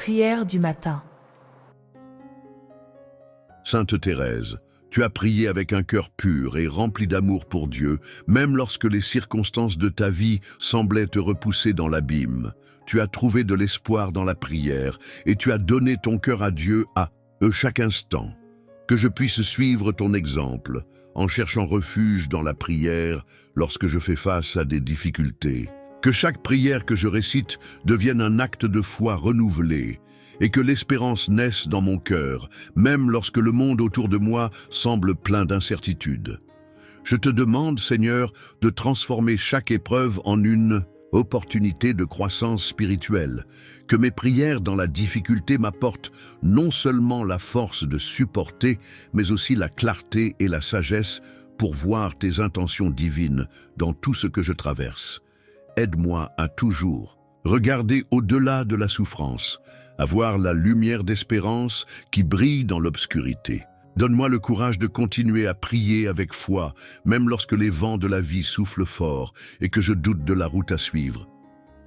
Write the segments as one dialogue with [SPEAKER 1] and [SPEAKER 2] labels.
[SPEAKER 1] Prière du matin.
[SPEAKER 2] Sainte Thérèse, tu as prié avec un cœur pur et rempli d'amour pour Dieu, même lorsque les circonstances de ta vie semblaient te repousser dans l'abîme. Tu as trouvé de l'espoir dans la prière et tu as donné ton cœur à Dieu à chaque instant. Que je puisse suivre ton exemple en cherchant refuge dans la prière lorsque je fais face à des difficultés. Que chaque prière que je récite devienne un acte de foi renouvelé et que l'espérance naisse dans mon cœur, même lorsque le monde autour de moi semble plein d'incertitudes. Je te demande, Seigneur, de transformer chaque épreuve en une opportunité de croissance spirituelle, que mes prières dans la difficulté m'apportent non seulement la force de supporter, mais aussi la clarté et la sagesse pour voir tes intentions divines dans tout ce que je traverse. Aide-moi à toujours regarder au-delà de la souffrance, à voir la lumière d'espérance qui brille dans l'obscurité. Donne-moi le courage de continuer à prier avec foi, même lorsque les vents de la vie soufflent fort et que je doute de la route à suivre.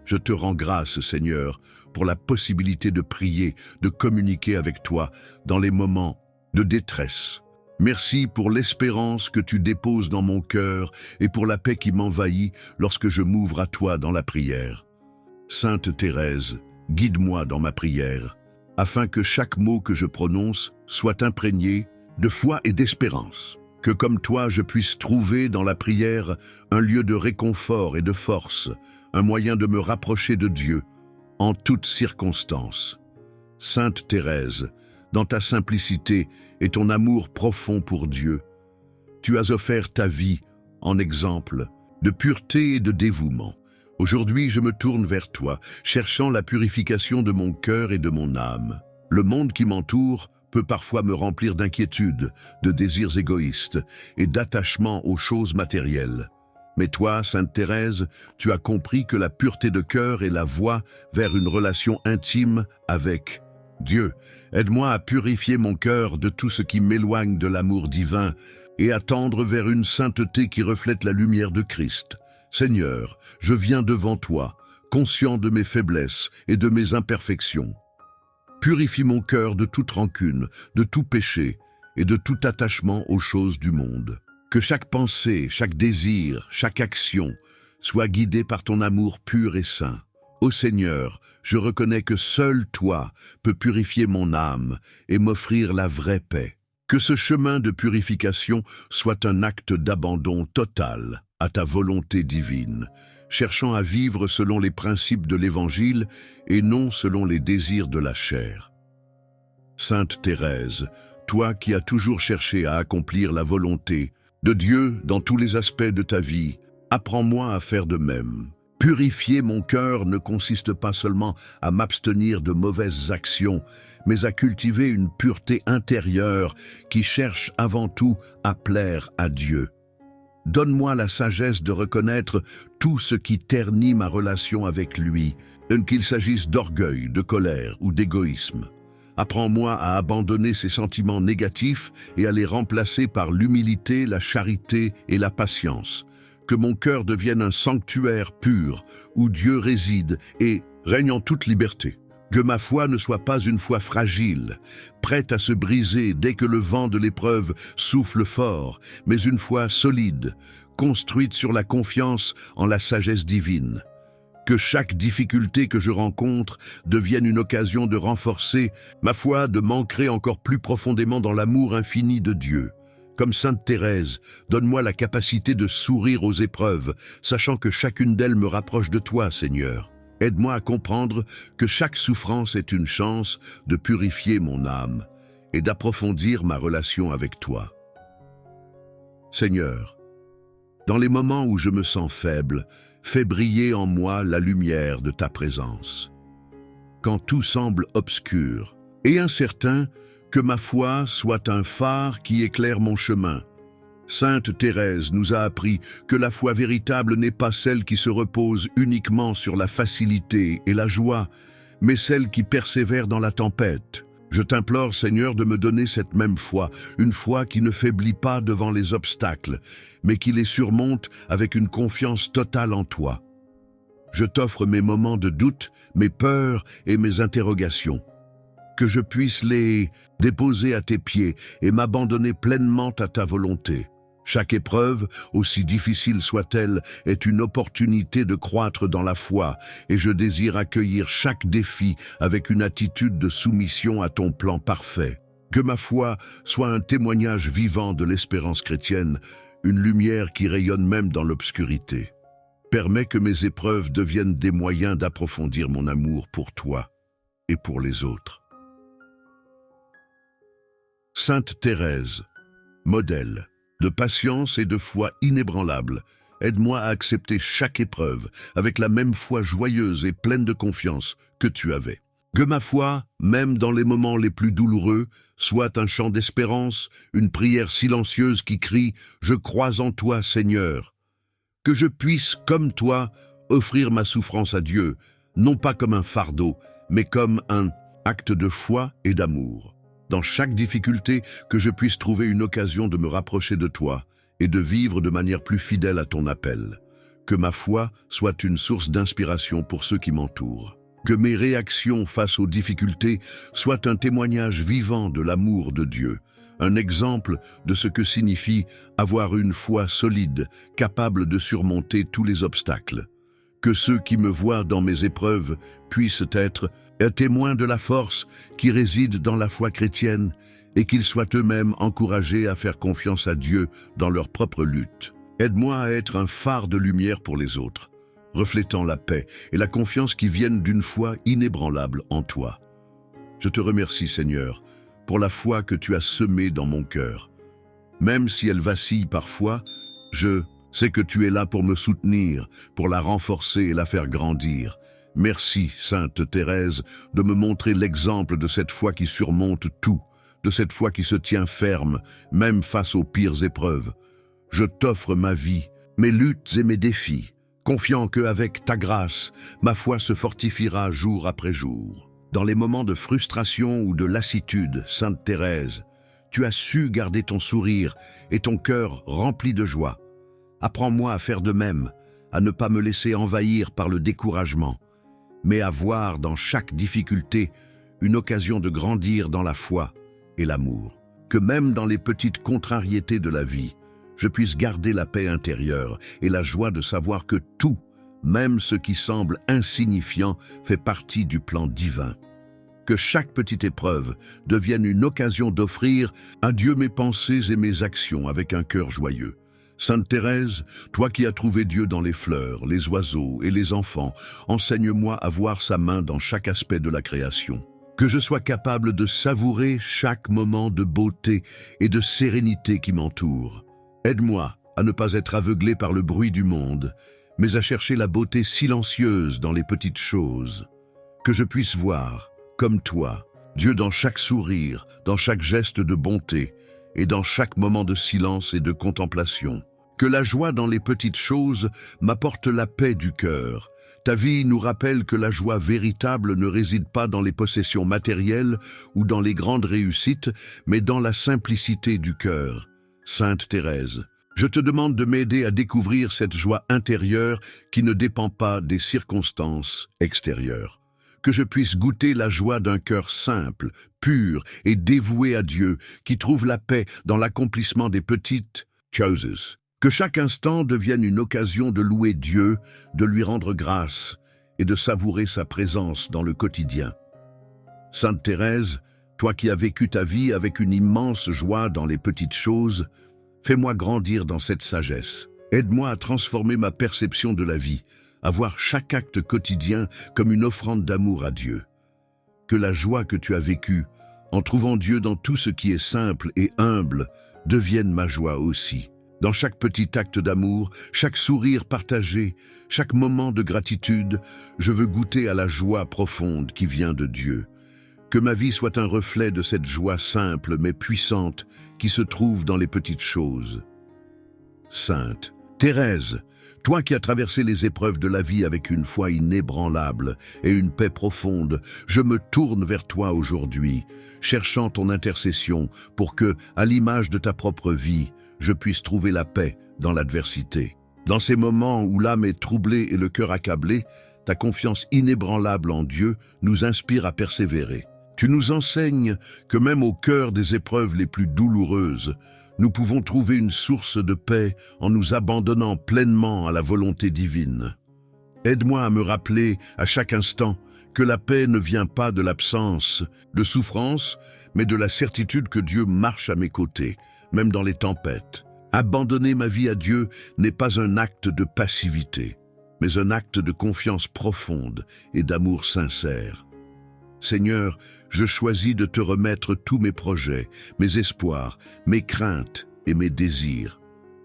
[SPEAKER 2] Je te rends grâce, Seigneur, pour la possibilité de prier, de communiquer avec toi dans les moments de détresse. Merci pour l'espérance que tu déposes dans mon cœur et pour la paix qui m'envahit lorsque je m'ouvre à toi dans la prière. Sainte Thérèse, guide-moi dans ma prière, afin que chaque mot que je prononce soit imprégné de foi et d'espérance. Que comme toi, je puisse trouver dans la prière un lieu de réconfort et de force, un moyen de me rapprocher de Dieu en toutes circonstances. Sainte Thérèse, dans ta simplicité et ton amour profond pour Dieu, tu as offert ta vie en exemple de pureté et de dévouement. Aujourd'hui, je me tourne vers toi, cherchant la purification de mon cœur et de mon âme. Le monde qui m'entoure peut parfois me remplir d'inquiétude, de désirs égoïstes et d'attachement aux choses matérielles. Mais toi, Sainte Thérèse, tu as compris que la pureté de cœur est la voie vers une relation intime avec Dieu. Aide-moi à purifier mon cœur de tout ce qui m'éloigne de l'amour divin et à tendre vers une sainteté qui reflète la lumière de Christ. Seigneur, je viens devant toi, conscient de mes faiblesses et de mes imperfections. Purifie mon cœur de toute rancune, de tout péché et de tout attachement aux choses du monde. Que chaque pensée, chaque désir, chaque action soit guidée par ton amour pur et saint. Ô Seigneur, je reconnais que seul toi peux purifier mon âme et m'offrir la vraie paix. Que ce chemin de purification soit un acte d'abandon total à ta volonté divine, cherchant à vivre selon les principes de l'Évangile et non selon les désirs de la chair. Sainte Thérèse, toi qui as toujours cherché à accomplir la volonté de Dieu dans tous les aspects de ta vie, apprends-moi à faire de même. Purifier mon cœur ne consiste pas seulement à m'abstenir de mauvaises actions, mais à cultiver une pureté intérieure qui cherche avant tout à plaire à Dieu. Donne-moi la sagesse de reconnaître tout ce qui ternit ma relation avec lui, qu'il s'agisse d'orgueil, de colère ou d'égoïsme. Apprends-moi à abandonner ces sentiments négatifs et à les remplacer par l'humilité, la charité et la patience. Que mon cœur devienne un sanctuaire pur où Dieu réside et règne en toute liberté. Que ma foi ne soit pas une foi fragile, prête à se briser dès que le vent de l'épreuve souffle fort, mais une foi solide, construite sur la confiance en la sagesse divine. Que chaque difficulté que je rencontre devienne une occasion de renforcer ma foi, de m'ancrer encore plus profondément dans l'amour infini de Dieu. Comme Sainte Thérèse, donne-moi la capacité de sourire aux épreuves, sachant que chacune d'elles me rapproche de toi, Seigneur. Aide-moi à comprendre que chaque souffrance est une chance de purifier mon âme et d'approfondir ma relation avec toi. Seigneur, dans les moments où je me sens faible, fais briller en moi la lumière de ta présence. Quand tout semble obscur et incertain, que ma foi soit un phare qui éclaire mon chemin. Sainte Thérèse nous a appris que la foi véritable n'est pas celle qui se repose uniquement sur la facilité et la joie, mais celle qui persévère dans la tempête. Je t'implore, Seigneur, de me donner cette même foi, une foi qui ne faiblit pas devant les obstacles, mais qui les surmonte avec une confiance totale en toi. Je t'offre mes moments de doute, mes peurs et mes interrogations. Que je puisse les déposer à tes pieds et m'abandonner pleinement à ta volonté. Chaque épreuve, aussi difficile soit-elle, est une opportunité de croître dans la foi et je désire accueillir chaque défi avec une attitude de soumission à ton plan parfait. Que ma foi soit un témoignage vivant de l'espérance chrétienne, une lumière qui rayonne même dans l'obscurité. Permets que mes épreuves deviennent des moyens d'approfondir mon amour pour toi et pour les autres. Sainte Thérèse, modèle de patience et de foi inébranlable, aide-moi à accepter chaque épreuve avec la même foi joyeuse et pleine de confiance que tu avais. Que ma foi, même dans les moments les plus douloureux, soit un chant d'espérance, une prière silencieuse qui crie « Je crois en toi, Seigneur ». Que je puisse, comme toi, offrir ma souffrance à Dieu, non pas comme un fardeau, mais comme un acte de foi et d'amour. Dans chaque difficulté, que je puisse trouver une occasion de me rapprocher de toi et de vivre de manière plus fidèle à ton appel. Que ma foi soit une source d'inspiration pour ceux qui m'entourent. Que mes réactions face aux difficultés soient un témoignage vivant de l'amour de Dieu, un exemple de ce que signifie avoir une foi solide, capable de surmonter tous les obstacles. Que ceux qui me voient dans mes épreuves puissent être témoins de la force qui réside dans la foi chrétienne et qu'ils soient eux-mêmes encouragés à faire confiance à Dieu dans leur propre lutte. Aide-moi à être un phare de lumière pour les autres, reflétant la paix et la confiance qui viennent d'une foi inébranlable en toi. Je te remercie, Seigneur, pour la foi que tu as semée dans mon cœur. Même si elle vacille parfois, je sais que tu es là pour me soutenir, pour la renforcer et la faire grandir. Merci, Sainte Thérèse, de me montrer l'exemple de cette foi qui surmonte tout, de cette foi qui se tient ferme, même face aux pires épreuves. Je t'offre ma vie, mes luttes et mes défis, confiant qu'avec ta grâce, ma foi se fortifiera jour après jour. Dans les moments de frustration ou de lassitude, Sainte Thérèse, tu as su garder ton sourire et ton cœur rempli de joie. Apprends-moi à faire de même, à ne pas me laisser envahir par le découragement, mais à voir dans chaque difficulté une occasion de grandir dans la foi et l'amour. Que même dans les petites contrariétés de la vie, je puisse garder la paix intérieure et la joie de savoir que tout, même ce qui semble insignifiant, fait partie du plan divin. Que chaque petite épreuve devienne une occasion d'offrir à Dieu mes pensées et mes actions avec un cœur joyeux. Sainte Thérèse, toi qui as trouvé Dieu dans les fleurs, les oiseaux et les enfants, enseigne-moi à voir sa main dans chaque aspect de la création. Que je sois capable de savourer chaque moment de beauté et de sérénité qui m'entoure. Aide-moi à ne pas être aveuglé par le bruit du monde, mais à chercher la beauté silencieuse dans les petites choses. Que je puisse voir, comme toi, Dieu dans chaque sourire, dans chaque geste de bonté et dans chaque moment de silence et de contemplation. Que la joie dans les petites choses m'apporte la paix du cœur. Ta vie nous rappelle que la joie véritable ne réside pas dans les possessions matérielles ou dans les grandes réussites, mais dans la simplicité du cœur. Sainte Thérèse, je te demande de m'aider à découvrir cette joie intérieure qui ne dépend pas des circonstances extérieures. Que je puisse goûter la joie d'un cœur simple, pur et dévoué à Dieu, qui trouve la paix dans l'accomplissement des petites choses. Que chaque instant devienne une occasion de louer Dieu, de lui rendre grâce et de savourer sa présence dans le quotidien. Sainte Thérèse, toi qui as vécu ta vie avec une immense joie dans les petites choses, fais-moi grandir dans cette sagesse. Aide-moi à transformer ma perception de la vie, à voir chaque acte quotidien comme une offrande d'amour à Dieu. Que la joie que tu as vécue, en trouvant Dieu dans tout ce qui est simple et humble, devienne ma joie aussi. Dans chaque petit acte d'amour, chaque sourire partagé, chaque moment de gratitude, je veux goûter à la joie profonde qui vient de Dieu. Que ma vie soit un reflet de cette joie simple mais puissante qui se trouve dans les petites choses. Sainte Thérèse, toi qui as traversé les épreuves de la vie avec une foi inébranlable et une paix profonde, je me tourne vers toi aujourd'hui, cherchant ton intercession pour que, à l'image de ta propre vie, je puisse trouver la paix dans l'adversité. Dans ces moments où l'âme est troublée et le cœur accablé, ta confiance inébranlable en Dieu nous inspire à persévérer. Tu nous enseignes que même au cœur des épreuves les plus douloureuses, nous pouvons trouver une source de paix en nous abandonnant pleinement à la volonté divine. Aide-moi à me rappeler à chaque instant que la paix ne vient pas de l'absence de souffrance, mais de la certitude que Dieu marche à mes côtés, même dans les tempêtes. Abandonner ma vie à Dieu n'est pas un acte de passivité, mais un acte de confiance profonde et d'amour sincère. Seigneur, je choisis de te remettre tous mes projets, mes espoirs, mes craintes et mes désirs.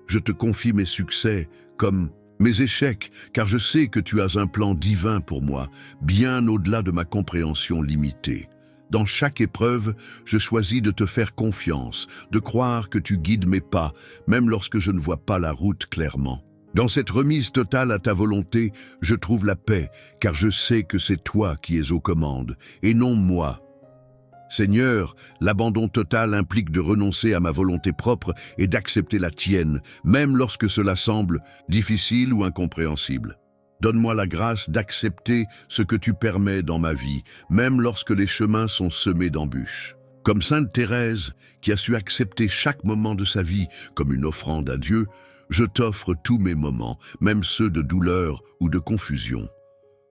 [SPEAKER 2] Je te confie mes succès comme mes échecs, car je sais que tu as un plan divin pour moi, bien au-delà de ma compréhension limitée. Dans chaque épreuve, je choisis de te faire confiance, de croire que tu guides mes pas, même lorsque je ne vois pas la route clairement. Dans cette remise totale à ta volonté, je trouve la paix, car je sais que c'est toi qui es aux commandes, et non moi. Seigneur, l'abandon total implique de renoncer à ma volonté propre et d'accepter la tienne, même lorsque cela semble difficile ou incompréhensible. Donne-moi la grâce d'accepter ce que tu permets dans ma vie, même lorsque les chemins sont semés d'embûches. Comme Sainte Thérèse, qui a su accepter chaque moment de sa vie comme une offrande à Dieu, je t'offre tous mes moments, même ceux de douleur ou de confusion.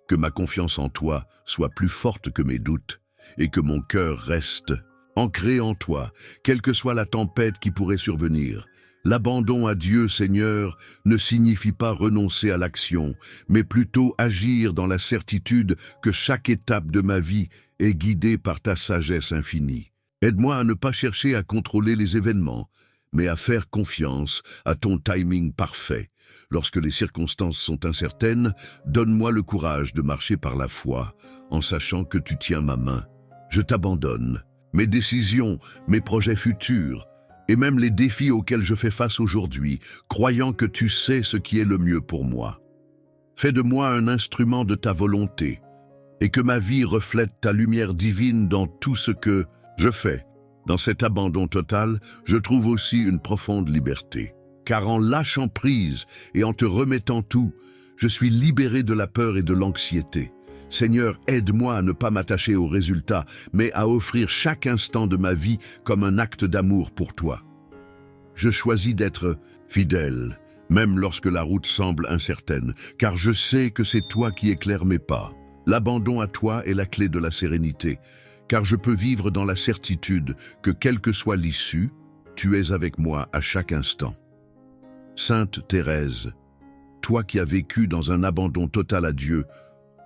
[SPEAKER 2] Que ma confiance en toi soit plus forte que mes doutes, et que mon cœur reste ancré en toi, quelle que soit la tempête qui pourrait survenir. L'abandon à Dieu, Seigneur, ne signifie pas renoncer à l'action, mais plutôt agir dans la certitude que chaque étape de ma vie est guidée par ta sagesse infinie. Aide-moi à ne pas chercher à contrôler les événements, mais à faire confiance à ton timing parfait. Lorsque les circonstances sont incertaines, donne-moi le courage de marcher par la foi, en sachant que tu tiens ma main. Je t'abandonne. Mes décisions, mes projets futurs, et même les défis auxquels je fais face aujourd'hui, croyant que tu sais ce qui est le mieux pour moi. Fais de moi un instrument de ta volonté, et que ma vie reflète ta lumière divine dans tout ce que je fais. Dans cet abandon total, je trouve aussi une profonde liberté. Car en lâchant prise et en te remettant tout, je suis libéré de la peur et de l'anxiété. Seigneur, aide-moi à ne pas m'attacher aux résultats, mais à offrir chaque instant de ma vie comme un acte d'amour pour toi. Je choisis d'être fidèle, même lorsque la route semble incertaine, car je sais que c'est toi qui éclaires mes pas. L'abandon à toi est la clé de la sérénité, car je peux vivre dans la certitude que quelle que soit l'issue, tu es avec moi à chaque instant. Sainte Thérèse, toi qui as vécu dans un abandon total à Dieu,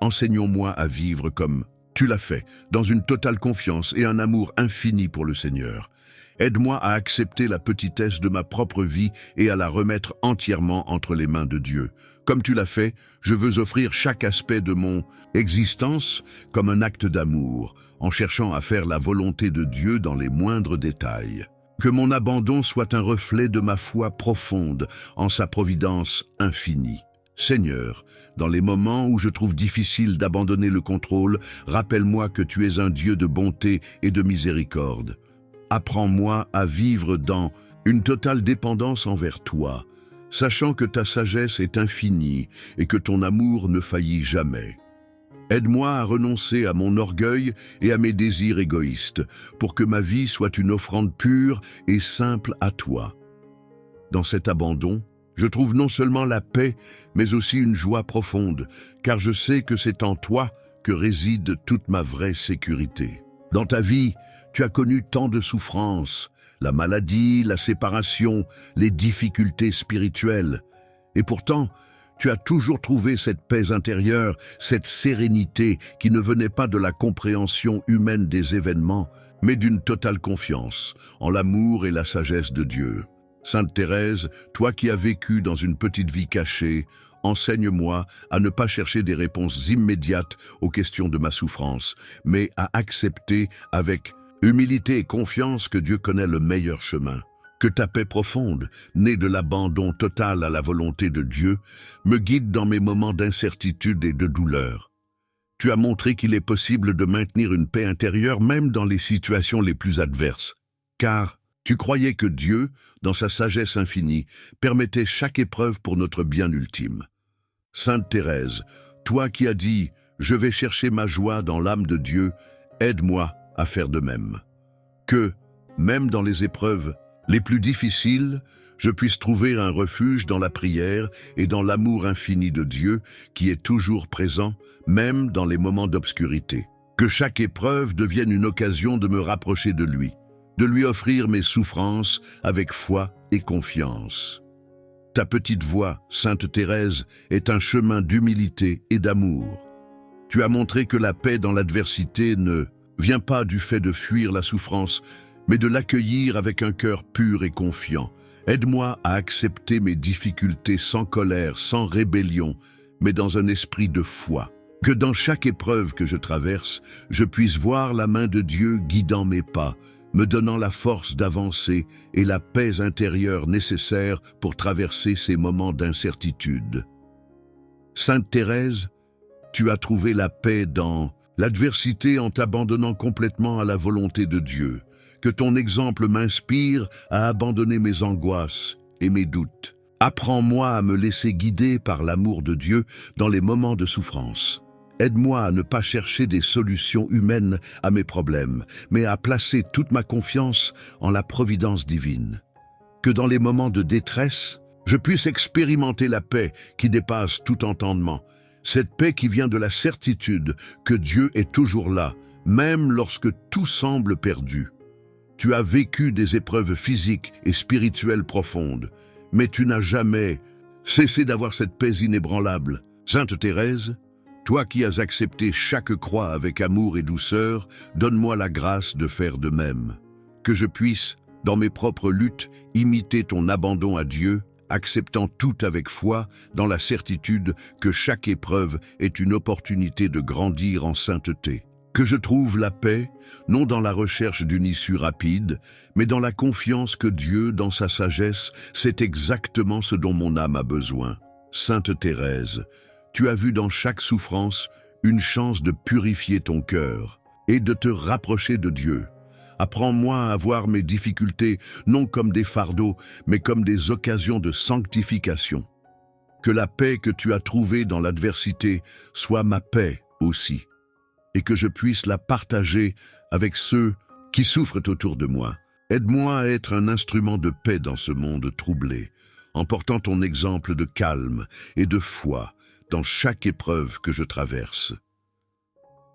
[SPEAKER 2] enseignons-moi à vivre comme tu l'as fait, dans une totale confiance et un amour infini pour le Seigneur. Aide-moi à accepter la petitesse de ma propre vie et à la remettre entièrement entre les mains de Dieu. Comme tu l'as fait, je veux offrir chaque aspect de mon existence comme un acte d'amour, en cherchant à faire la volonté de Dieu dans les moindres détails. Que mon abandon soit un reflet de ma foi profonde en sa providence infinie. Seigneur, dans les moments où je trouve difficile d'abandonner le contrôle, rappelle-moi que tu es un Dieu de bonté et de miséricorde. Apprends-moi à vivre dans une totale dépendance envers toi, sachant que ta sagesse est infinie et que ton amour ne faillit jamais. Aide-moi à renoncer à mon orgueil et à mes désirs égoïstes, pour que ma vie soit une offrande pure et simple à toi. Dans cet abandon, je trouve non seulement la paix, mais aussi une joie profonde, car je sais que c'est en toi que réside toute ma vraie sécurité. Dans ta vie, tu as connu tant de souffrances, la maladie, la séparation, les difficultés spirituelles. Et pourtant, tu as toujours trouvé cette paix intérieure, cette sérénité qui ne venait pas de la compréhension humaine des événements, mais d'une totale confiance en l'amour et la sagesse de Dieu. Sainte Thérèse, toi qui as vécu dans une petite vie cachée, enseigne-moi à ne pas chercher des réponses immédiates aux questions de ma souffrance, mais à accepter avec humilité et confiance que Dieu connaît le meilleur chemin. Que ta paix profonde, née de l'abandon total à la volonté de Dieu, me guide dans mes moments d'incertitude et de douleur. Tu as montré qu'il est possible de maintenir une paix intérieure même dans les situations les plus adverses, car Tu croyais que Dieu, dans sa sagesse infinie, permettait chaque épreuve pour notre bien ultime. Sainte Thérèse, toi qui as dit « Je vais chercher ma joie dans l'âme de Dieu », aide-moi à faire de même. Que, même dans les épreuves les plus difficiles, je puisse trouver un refuge dans la prière et dans l'amour infini de Dieu qui est toujours présent, même dans les moments d'obscurité. Que chaque épreuve devienne une occasion de me rapprocher de lui offrir mes souffrances avec foi et confiance. Ta petite voix, Sainte Thérèse, est un chemin d'humilité et d'amour. Tu as montré que la paix dans l'adversité ne vient pas du fait de fuir la souffrance, mais de l'accueillir avec un cœur pur et confiant. Aide-moi à accepter mes difficultés sans colère, sans rébellion, mais dans un esprit de foi. Que dans chaque épreuve que je traverse, je puisse voir la main de Dieu guidant mes pas, me donnant la force d'avancer et la paix intérieure nécessaire pour traverser ces moments d'incertitude. Sainte Thérèse, tu as trouvé la paix dans l'adversité en t'abandonnant complètement à la volonté de Dieu. Que ton exemple m'inspire à abandonner mes angoisses et mes doutes. Apprends-moi à me laisser guider par l'amour de Dieu dans les moments de souffrance. Aide-moi à ne pas chercher des solutions humaines à mes problèmes, mais à placer toute ma confiance en la providence divine. Que dans les moments de détresse, je puisse expérimenter la paix qui dépasse tout entendement, cette paix qui vient de la certitude que Dieu est toujours là, même lorsque tout semble perdu. Tu as vécu des épreuves physiques et spirituelles profondes, mais tu n'as jamais cessé d'avoir cette paix inébranlable. Sainte Thérèse, toi qui as accepté chaque croix avec amour et douceur, donne-moi la grâce de faire de même. Que je puisse, dans mes propres luttes, imiter ton abandon à Dieu, acceptant tout avec foi, dans la certitude que chaque épreuve est une opportunité de grandir en sainteté. Que je trouve la paix, non dans la recherche d'une issue rapide, mais dans la confiance que Dieu, dans sa sagesse, sait exactement ce dont mon âme a besoin. Sainte Thérèse, tu as vu dans chaque souffrance une chance de purifier ton cœur et de te rapprocher de Dieu. Apprends-moi à voir mes difficultés non comme des fardeaux, mais comme des occasions de sanctification. Que la paix que tu as trouvée dans l'adversité soit ma paix aussi, et que je puisse la partager avec ceux qui souffrent autour de moi. Aide-moi à être un instrument de paix dans ce monde troublé, en portant ton exemple de calme et de foi dans chaque épreuve que je traverse.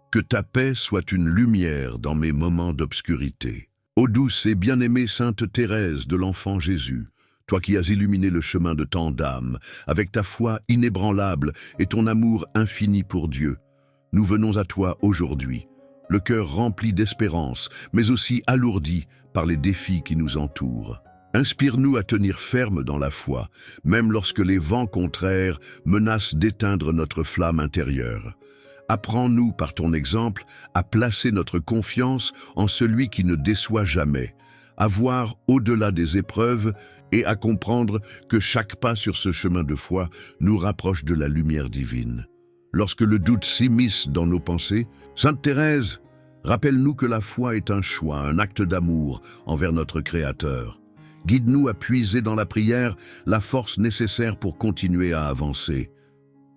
[SPEAKER 2] Que ta paix soit une lumière dans mes moments d'obscurité. Ô douce et bien-aimée Sainte Thérèse de l'Enfant Jésus, toi qui as illuminé le chemin de tant d'âmes, avec ta foi inébranlable et ton amour infini pour Dieu, nous venons à toi aujourd'hui, le cœur rempli d'espérance, mais aussi alourdi par les défis qui nous entourent. Inspire-nous à tenir ferme dans la foi, même lorsque les vents contraires menacent d'éteindre notre flamme intérieure. Apprends-nous par ton exemple à placer notre confiance en celui qui ne déçoit jamais, à voir au-delà des épreuves et à comprendre que chaque pas sur ce chemin de foi nous rapproche de la lumière divine. Lorsque le doute s'immisce dans nos pensées, Sainte Thérèse, rappelle-nous que la foi est un choix, un acte d'amour envers notre Créateur. Guide-nous à puiser dans la prière la force nécessaire pour continuer à avancer.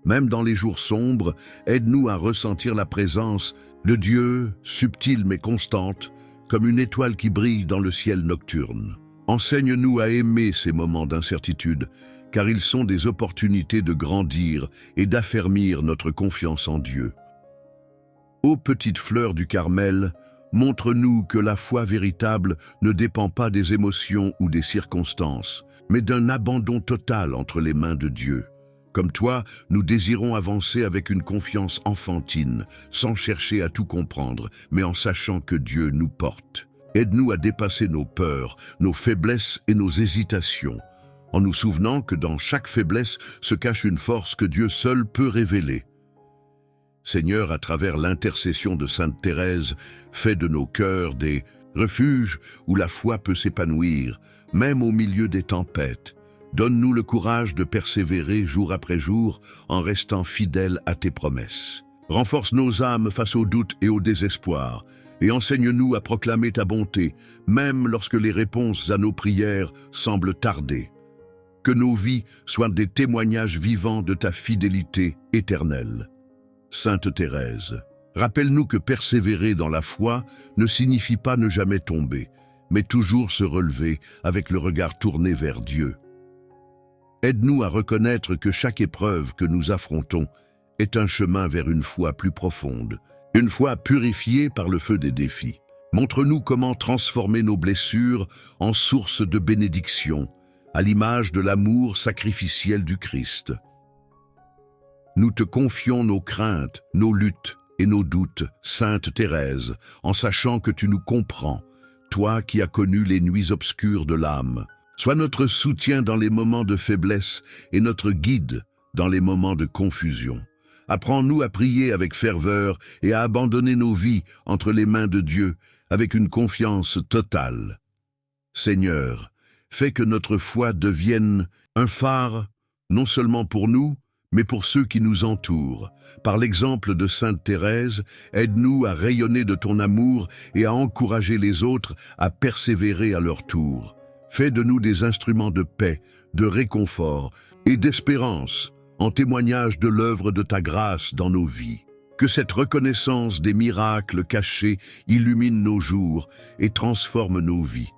[SPEAKER 2] Même dans les jours sombres, aide-nous à ressentir la présence de Dieu, subtile mais constante, comme une étoile qui brille dans le ciel nocturne. Enseigne-nous à aimer ces moments d'incertitude, car ils sont des opportunités de grandir et d'affermir notre confiance en Dieu. Ô petite fleur du Carmel, montre-nous que la foi véritable ne dépend pas des émotions ou des circonstances, mais d'un abandon total entre les mains de Dieu. Comme toi, nous désirons avancer avec une confiance enfantine, sans chercher à tout comprendre, mais en sachant que Dieu nous porte. Aide-nous à dépasser nos peurs, nos faiblesses et nos hésitations, en nous souvenant que dans chaque faiblesse se cache une force que Dieu seul peut révéler. Seigneur, à travers l'intercession de Sainte Thérèse, fais de nos cœurs des refuges où la foi peut s'épanouir, même au milieu des tempêtes. Donne-nous le courage de persévérer jour après jour en restant fidèles à tes promesses. Renforce nos âmes face aux doutes et au désespoir, et enseigne-nous à proclamer ta bonté, même lorsque les réponses à nos prières semblent tarder. Que nos vies soient des témoignages vivants de ta fidélité éternelle. Sainte Thérèse, rappelle-nous que persévérer dans la foi ne signifie pas ne jamais tomber, mais toujours se relever avec le regard tourné vers Dieu. Aide-nous à reconnaître que chaque épreuve que nous affrontons est un chemin vers une foi plus profonde, une foi purifiée par le feu des défis. Montre-nous comment transformer nos blessures en source de bénédiction, à l'image de l'amour sacrificiel du Christ. Nous te confions nos craintes, nos luttes et nos doutes, Sainte Thérèse, en sachant que tu nous comprends, toi qui as connu les nuits obscures de l'âme. Sois notre soutien dans les moments de faiblesse et notre guide dans les moments de confusion. Apprends-nous à prier avec ferveur et à abandonner nos vies entre les mains de Dieu avec une confiance totale. Seigneur, fais que notre foi devienne un phare, non seulement pour nous, mais pour ceux qui nous entourent. Par l'exemple de Sainte Thérèse, aide-nous à rayonner de ton amour et à encourager les autres à persévérer à leur tour. Fais de nous des instruments de paix, de réconfort et d'espérance, en témoignage de l'œuvre de ta grâce dans nos vies. Que cette reconnaissance des miracles cachés illumine nos jours et transforme nos vies.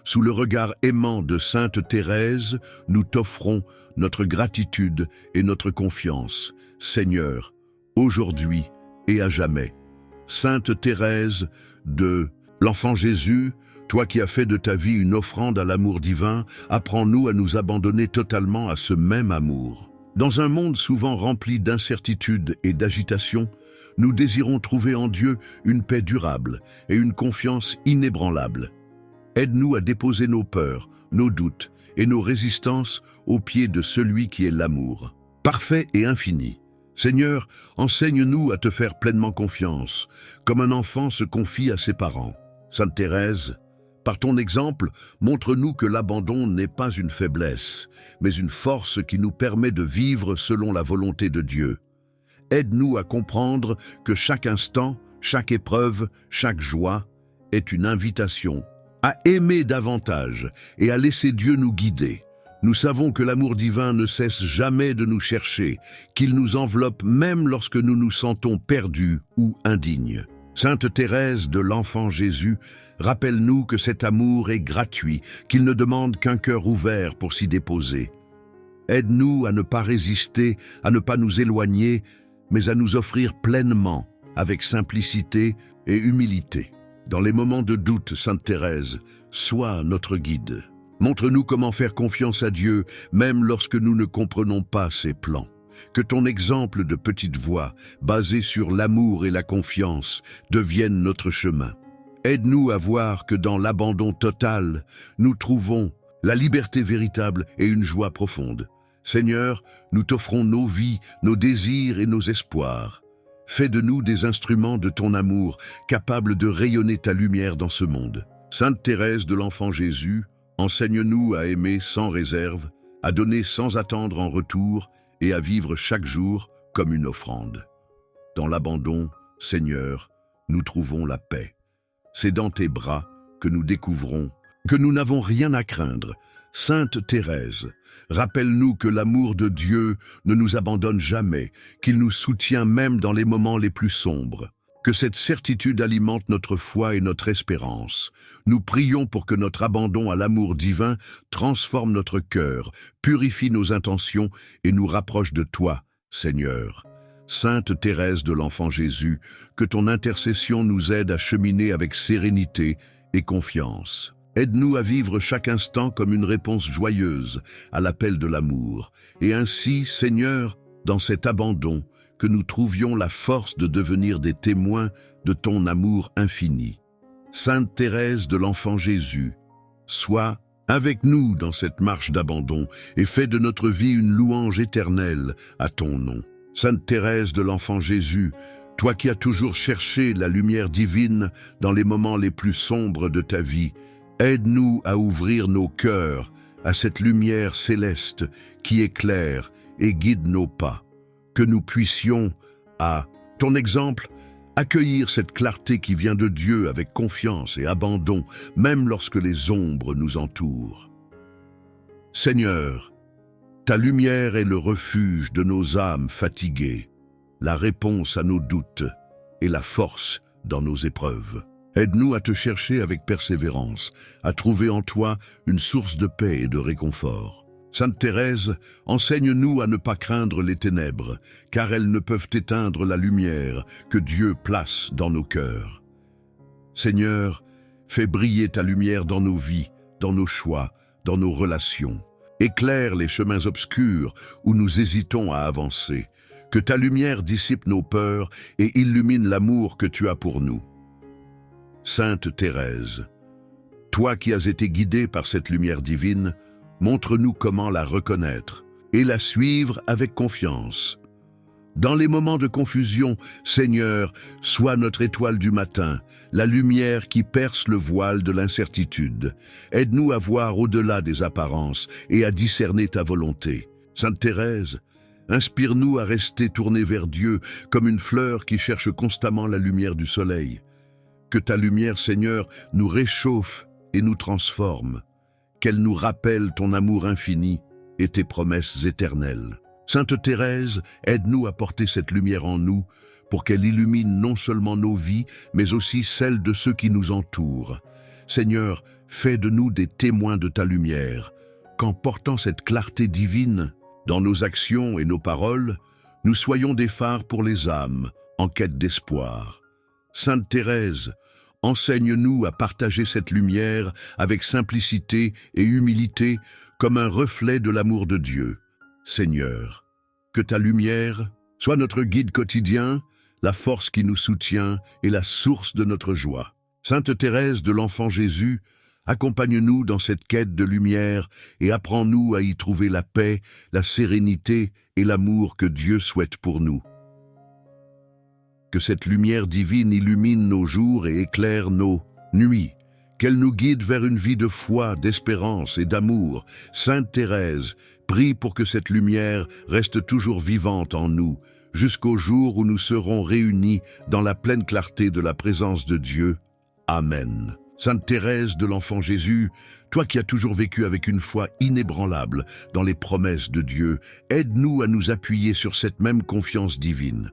[SPEAKER 2] Sous le regard aimant de Sainte Thérèse, nous t'offrons notre gratitude et notre confiance, Seigneur, aujourd'hui et à jamais. Sainte Thérèse de l'Enfant Jésus, toi qui as fait de ta vie une offrande à l'amour divin, apprends-nous à nous abandonner totalement à ce même amour. Dans un monde souvent rempli d'incertitudes et d'agitation, nous désirons trouver en Dieu une paix durable et une confiance inébranlable. Aide-nous à déposer nos peurs, nos doutes et nos résistances aux pieds de celui qui est l'amour, parfait et infini. Seigneur, enseigne-nous à te faire pleinement confiance, comme un enfant se confie à ses parents. Sainte Thérèse, par ton exemple, montre-nous que l'abandon n'est pas une faiblesse, mais une force qui nous permet de vivre selon la volonté de Dieu. Aide-nous à comprendre que chaque instant, chaque épreuve, chaque joie est une invitation à aimer davantage et à laisser Dieu nous guider. Nous savons que l'amour divin ne cesse jamais de nous chercher, qu'il nous enveloppe même lorsque nous nous sentons perdus ou indignes. Sainte Thérèse de l'Enfant Jésus, rappelle-nous que cet amour est gratuit, qu'il ne demande qu'un cœur ouvert pour s'y déposer. Aide-nous à ne pas résister, à ne pas nous éloigner, mais à nous offrir pleinement, avec simplicité et humilité. Dans les moments de doute, Sainte Thérèse, sois notre guide. Montre-nous comment faire confiance à Dieu, même lorsque nous ne comprenons pas ses plans. Que ton exemple de petite voix, basé sur l'amour et la confiance, devienne notre chemin. Aide-nous à voir que dans l'abandon total, nous trouvons la liberté véritable et une joie profonde. Seigneur, nous t'offrons nos vies, nos désirs et nos espoirs. Fais de nous des instruments de ton amour, capables de rayonner ta lumière dans ce monde. Sainte Thérèse de l'Enfant Jésus, enseigne-nous à aimer sans réserve, à donner sans attendre en retour et à vivre chaque jour comme une offrande. Dans l'abandon, Seigneur, nous trouvons la paix. C'est dans tes bras que nous découvrons que nous n'avons rien à craindre. Sainte Thérèse, rappelle-nous que l'amour de Dieu ne nous abandonne jamais, qu'il nous soutient même dans les moments les plus sombres. Que cette certitude alimente notre foi et notre espérance. Nous prions pour que notre abandon à l'amour divin transforme notre cœur, purifie nos intentions et nous rapproche de toi, Seigneur. Sainte Thérèse de l'Enfant Jésus, que ton intercession nous aide à cheminer avec sérénité et confiance. Aide-nous à vivre chaque instant comme une réponse joyeuse à l'appel de l'amour. Et ainsi, Seigneur, dans cet abandon, que nous trouvions la force de devenir des témoins de ton amour infini. Sainte Thérèse de l'Enfant Jésus, sois avec nous dans cette marche d'abandon et fais de notre vie une louange éternelle à ton nom. Sainte Thérèse de l'Enfant Jésus, toi qui as toujours cherché la lumière divine dans les moments les plus sombres de ta vie, aide-nous à ouvrir nos cœurs à cette lumière céleste qui éclaire et guide nos pas. Que nous puissions, à ton exemple, accueillir cette clarté qui vient de Dieu avec confiance et abandon, même lorsque les ombres nous entourent. Seigneur, ta lumière est le refuge de nos âmes fatiguées, la réponse à nos doutes et la force dans nos épreuves. Aide-nous à te chercher avec persévérance, à trouver en toi une source de paix et de réconfort. Sainte Thérèse, enseigne-nous à ne pas craindre les ténèbres, car elles ne peuvent éteindre la lumière que Dieu place dans nos cœurs. Seigneur, fais briller ta lumière dans nos vies, dans nos choix, dans nos relations. Éclaire les chemins obscurs où nous hésitons à avancer. Que ta lumière dissipe nos peurs et illumine l'amour que tu as pour nous. Sainte Thérèse, toi qui as été guidée par cette lumière divine, montre-nous comment la reconnaître et la suivre avec confiance. Dans les moments de confusion, Seigneur, sois notre étoile du matin, la lumière qui perce le voile de l'incertitude. Aide-nous à voir au-delà des apparences et à discerner ta volonté. Sainte Thérèse, inspire-nous à rester tournés vers Dieu comme une fleur qui cherche constamment la lumière du soleil. Que ta lumière, Seigneur, nous réchauffe et nous transforme. Qu'elle nous rappelle ton amour infini et tes promesses éternelles. Sainte Thérèse, aide-nous à porter cette lumière en nous pour qu'elle illumine non seulement nos vies, mais aussi celles de ceux qui nous entourent. Seigneur, fais de nous des témoins de ta lumière, qu'en portant cette clarté divine, dans nos actions et nos paroles, nous soyons des phares pour les âmes, en quête d'espoir. Sainte Thérèse, enseigne-nous à partager cette lumière avec simplicité et humilité comme un reflet de l'amour de Dieu. Seigneur, que ta lumière soit notre guide quotidien, la force qui nous soutient et la source de notre joie. Sainte Thérèse de l'Enfant Jésus, accompagne-nous dans cette quête de lumière et apprends-nous à y trouver la paix, la sérénité et l'amour que Dieu souhaite pour nous. Que cette lumière divine illumine nos jours et éclaire nos nuits. Qu'elle nous guide vers une vie de foi, d'espérance et d'amour. Sainte Thérèse, prie pour que cette lumière reste toujours vivante en nous, jusqu'au jour où nous serons réunis dans la pleine clarté de la présence de Dieu. Amen. Sainte Thérèse de l'Enfant Jésus, toi qui as toujours vécu avec une foi inébranlable dans les promesses de Dieu, aide-nous à nous appuyer sur cette même confiance divine.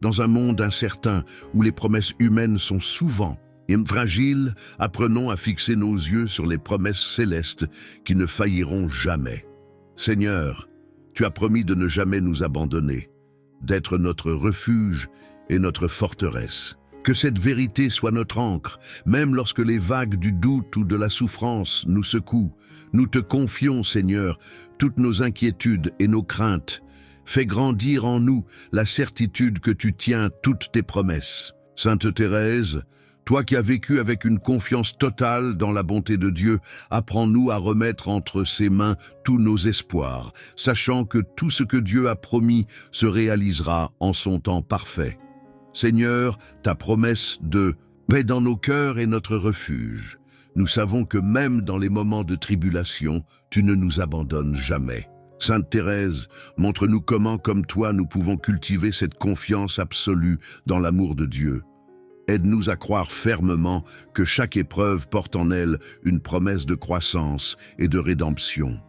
[SPEAKER 2] Dans un monde incertain où les promesses humaines sont souvent fragiles, apprenons à fixer nos yeux sur les promesses célestes qui ne failliront jamais. Seigneur, tu as promis de ne jamais nous abandonner, d'être notre refuge et notre forteresse. Que cette vérité soit notre ancre, même lorsque les vagues du doute ou de la souffrance nous secouent. Nous te confions, Seigneur, toutes nos inquiétudes et nos craintes. Fais grandir en nous la certitude que tu tiens toutes tes promesses. Sainte Thérèse, toi qui as vécu avec une confiance totale dans la bonté de Dieu, apprends-nous à remettre entre ses mains tous nos espoirs, sachant que tout ce que Dieu a promis se réalisera en son temps parfait. Seigneur, ta promesse de paix dans nos cœurs est notre refuge. Nous savons que même dans les moments de tribulation, tu ne nous abandonnes jamais. Sainte Thérèse, montre-nous comment, comme toi, nous pouvons cultiver cette confiance absolue dans l'amour de Dieu. Aide-nous à croire fermement que chaque épreuve porte en elle une promesse de croissance et de rédemption.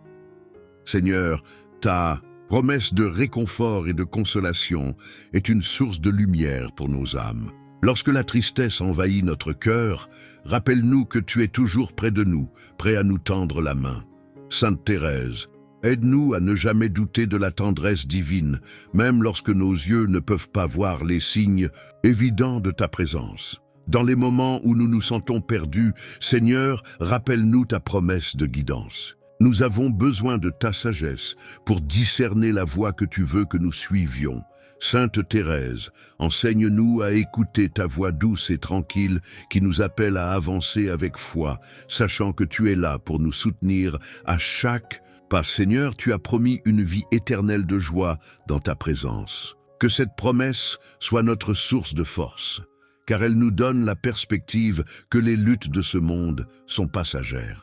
[SPEAKER 2] Seigneur, ta promesse de réconfort et de consolation est une source de lumière pour nos âmes. Lorsque la tristesse envahit notre cœur, rappelle-nous que tu es toujours près de nous, prêt à nous tendre la main. Sainte Thérèse, aide-nous à ne jamais douter de la tendresse divine, même lorsque nos yeux ne peuvent pas voir les signes évidents de ta présence. Dans les moments où nous nous sentons perdus, Seigneur, rappelle-nous ta promesse de guidance. Nous avons besoin de ta sagesse pour discerner la voie que tu veux que nous suivions. Sainte Thérèse, enseigne-nous à écouter ta voix douce et tranquille qui nous appelle à avancer avec foi, sachant que tu es là pour nous soutenir à chaque pas. Seigneur, tu as promis une vie éternelle de joie dans ta présence. Que cette promesse soit notre source de force, car elle nous donne la perspective que les luttes de ce monde sont passagères.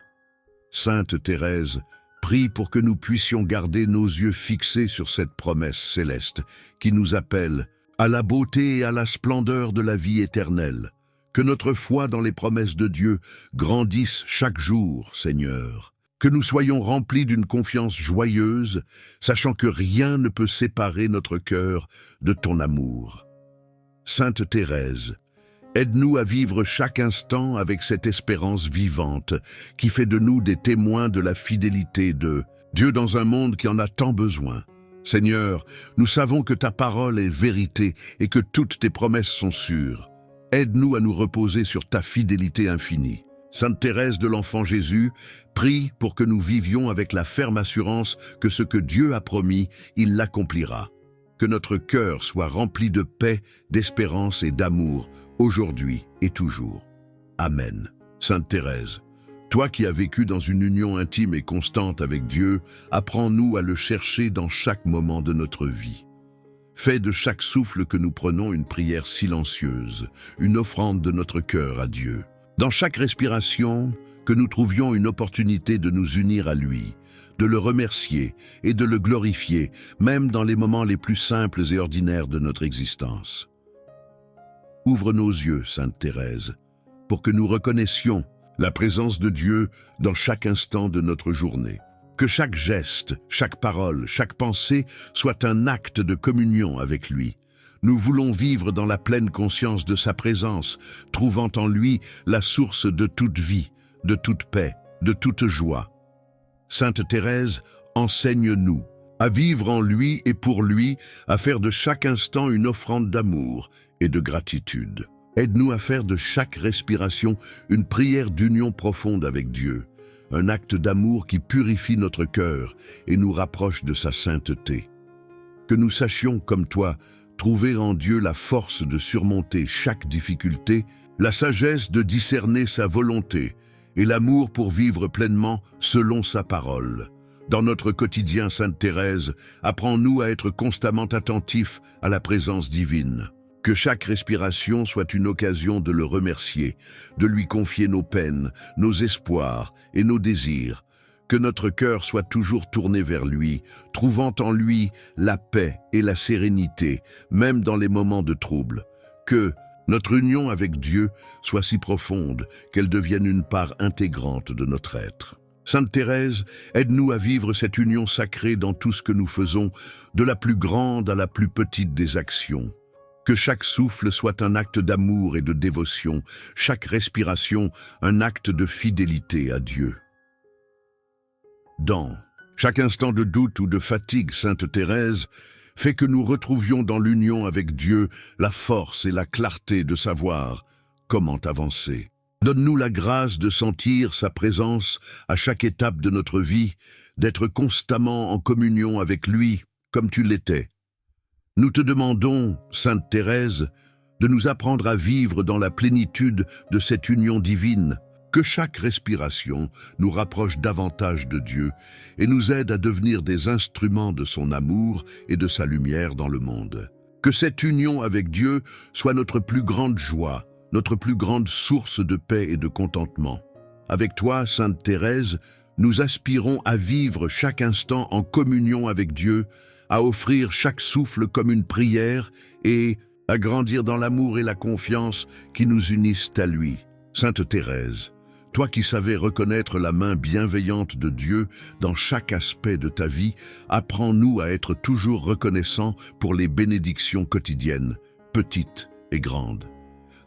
[SPEAKER 2] Sainte Thérèse, prie pour que nous puissions garder nos yeux fixés sur cette promesse céleste qui nous appelle à la beauté et à la splendeur de la vie éternelle. Que notre foi dans les promesses de Dieu grandisse chaque jour, Seigneur. Que nous soyons remplis d'une confiance joyeuse, sachant que rien ne peut séparer notre cœur de ton amour. Sainte Thérèse, aide-nous à vivre chaque instant avec cette espérance vivante qui fait de nous des témoins de la fidélité de Dieu dans un monde qui en a tant besoin. Seigneur, nous savons que ta parole est vérité et que toutes tes promesses sont sûres. Aide-nous à nous reposer sur ta fidélité infinie. Sainte Thérèse de l'Enfant Jésus, prie pour que nous vivions avec la ferme assurance que ce que Dieu a promis, il l'accomplira. Que notre cœur soit rempli de paix, d'espérance et d'amour, aujourd'hui et toujours. Amen. Sainte Thérèse, toi qui as vécu dans une union intime et constante avec Dieu, apprends-nous à le chercher dans chaque moment de notre vie. Fais de chaque souffle que nous prenons une prière silencieuse, une offrande de notre cœur à Dieu. Dans chaque respiration, que nous trouvions une opportunité de nous unir à lui, de le remercier et de le glorifier, même dans les moments les plus simples et ordinaires de notre existence. Ouvre nos yeux, Sainte Thérèse, pour que nous reconnaissions la présence de Dieu dans chaque instant de notre journée. Que chaque geste, chaque parole, chaque pensée soit un acte de communion avec lui. Nous voulons vivre dans la pleine conscience de sa présence, trouvant en lui la source de toute vie, de toute paix, de toute joie. Sainte Thérèse, enseigne-nous à vivre en lui et pour lui, à faire de chaque instant une offrande d'amour et de gratitude. Aide-nous à faire de chaque respiration une prière d'union profonde avec Dieu, un acte d'amour qui purifie notre cœur et nous rapproche de sa sainteté. Que nous sachions, comme toi, trouver en Dieu la force de surmonter chaque difficulté, la sagesse de discerner sa volonté et l'amour pour vivre pleinement selon sa parole. Dans notre quotidien, Sainte Thérèse, apprends-nous à être constamment attentifs à la présence divine. Que chaque respiration soit une occasion de le remercier, de lui confier nos peines, nos espoirs et nos désirs. Que notre cœur soit toujours tourné vers lui, trouvant en lui la paix et la sérénité, même dans les moments de trouble. Que notre union avec Dieu soit si profonde qu'elle devienne une part intégrante de notre être. Sainte Thérèse, aide-nous à vivre cette union sacrée dans tout ce que nous faisons, de la plus grande à la plus petite des actions. Que chaque souffle soit un acte d'amour et de dévotion, chaque respiration un acte de fidélité à Dieu. Dans chaque instant de doute ou de fatigue, Sainte Thérèse, fais que nous retrouvions dans l'union avec Dieu la force et la clarté de savoir comment avancer. Donne-nous la grâce de sentir sa présence à chaque étape de notre vie, d'être constamment en communion avec lui, comme tu l'étais. Nous te demandons, Sainte Thérèse, de nous apprendre à vivre dans la plénitude de cette union divine, que chaque respiration nous rapproche davantage de Dieu et nous aide à devenir des instruments de son amour et de sa lumière dans le monde. Que cette union avec Dieu soit notre plus grande joie, notre plus grande source de paix et de contentement. Avec toi, Sainte Thérèse, nous aspirons à vivre chaque instant en communion avec Dieu, à offrir chaque souffle comme une prière et à grandir dans l'amour et la confiance qui nous unissent à lui. Sainte Thérèse, toi qui savais reconnaître la main bienveillante de Dieu dans chaque aspect de ta vie, apprends-nous à être toujours reconnaissants pour les bénédictions quotidiennes, petites et grandes.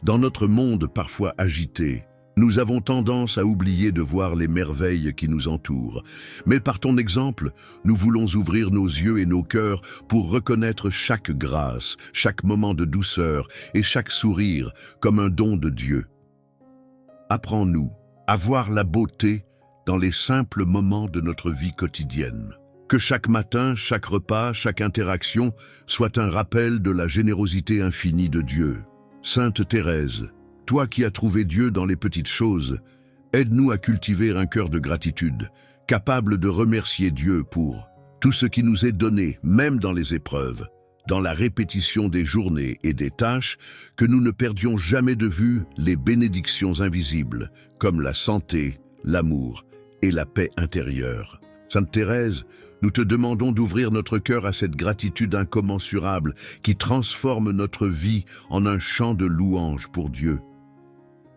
[SPEAKER 2] Dans notre monde parfois agité, nous avons tendance à oublier de voir les merveilles qui nous entourent. Mais par ton exemple, nous voulons ouvrir nos yeux et nos cœurs pour reconnaître chaque grâce, chaque moment de douceur et chaque sourire comme un don de Dieu. Apprends-nous à voir la beauté dans les simples moments de notre vie quotidienne. Que chaque matin, chaque repas, chaque interaction soit un rappel de la générosité infinie de Dieu. Sainte Thérèse, toi qui as trouvé Dieu dans les petites choses, aide-nous à cultiver un cœur de gratitude, capable de remercier Dieu pour tout ce qui nous est donné, même dans les épreuves, dans la répétition des journées et des tâches, que nous ne perdions jamais de vue les bénédictions invisibles, comme la santé, l'amour et la paix intérieure. Sainte Thérèse, nous te demandons d'ouvrir notre cœur à cette gratitude incommensurable qui transforme notre vie en un chant de louange pour Dieu.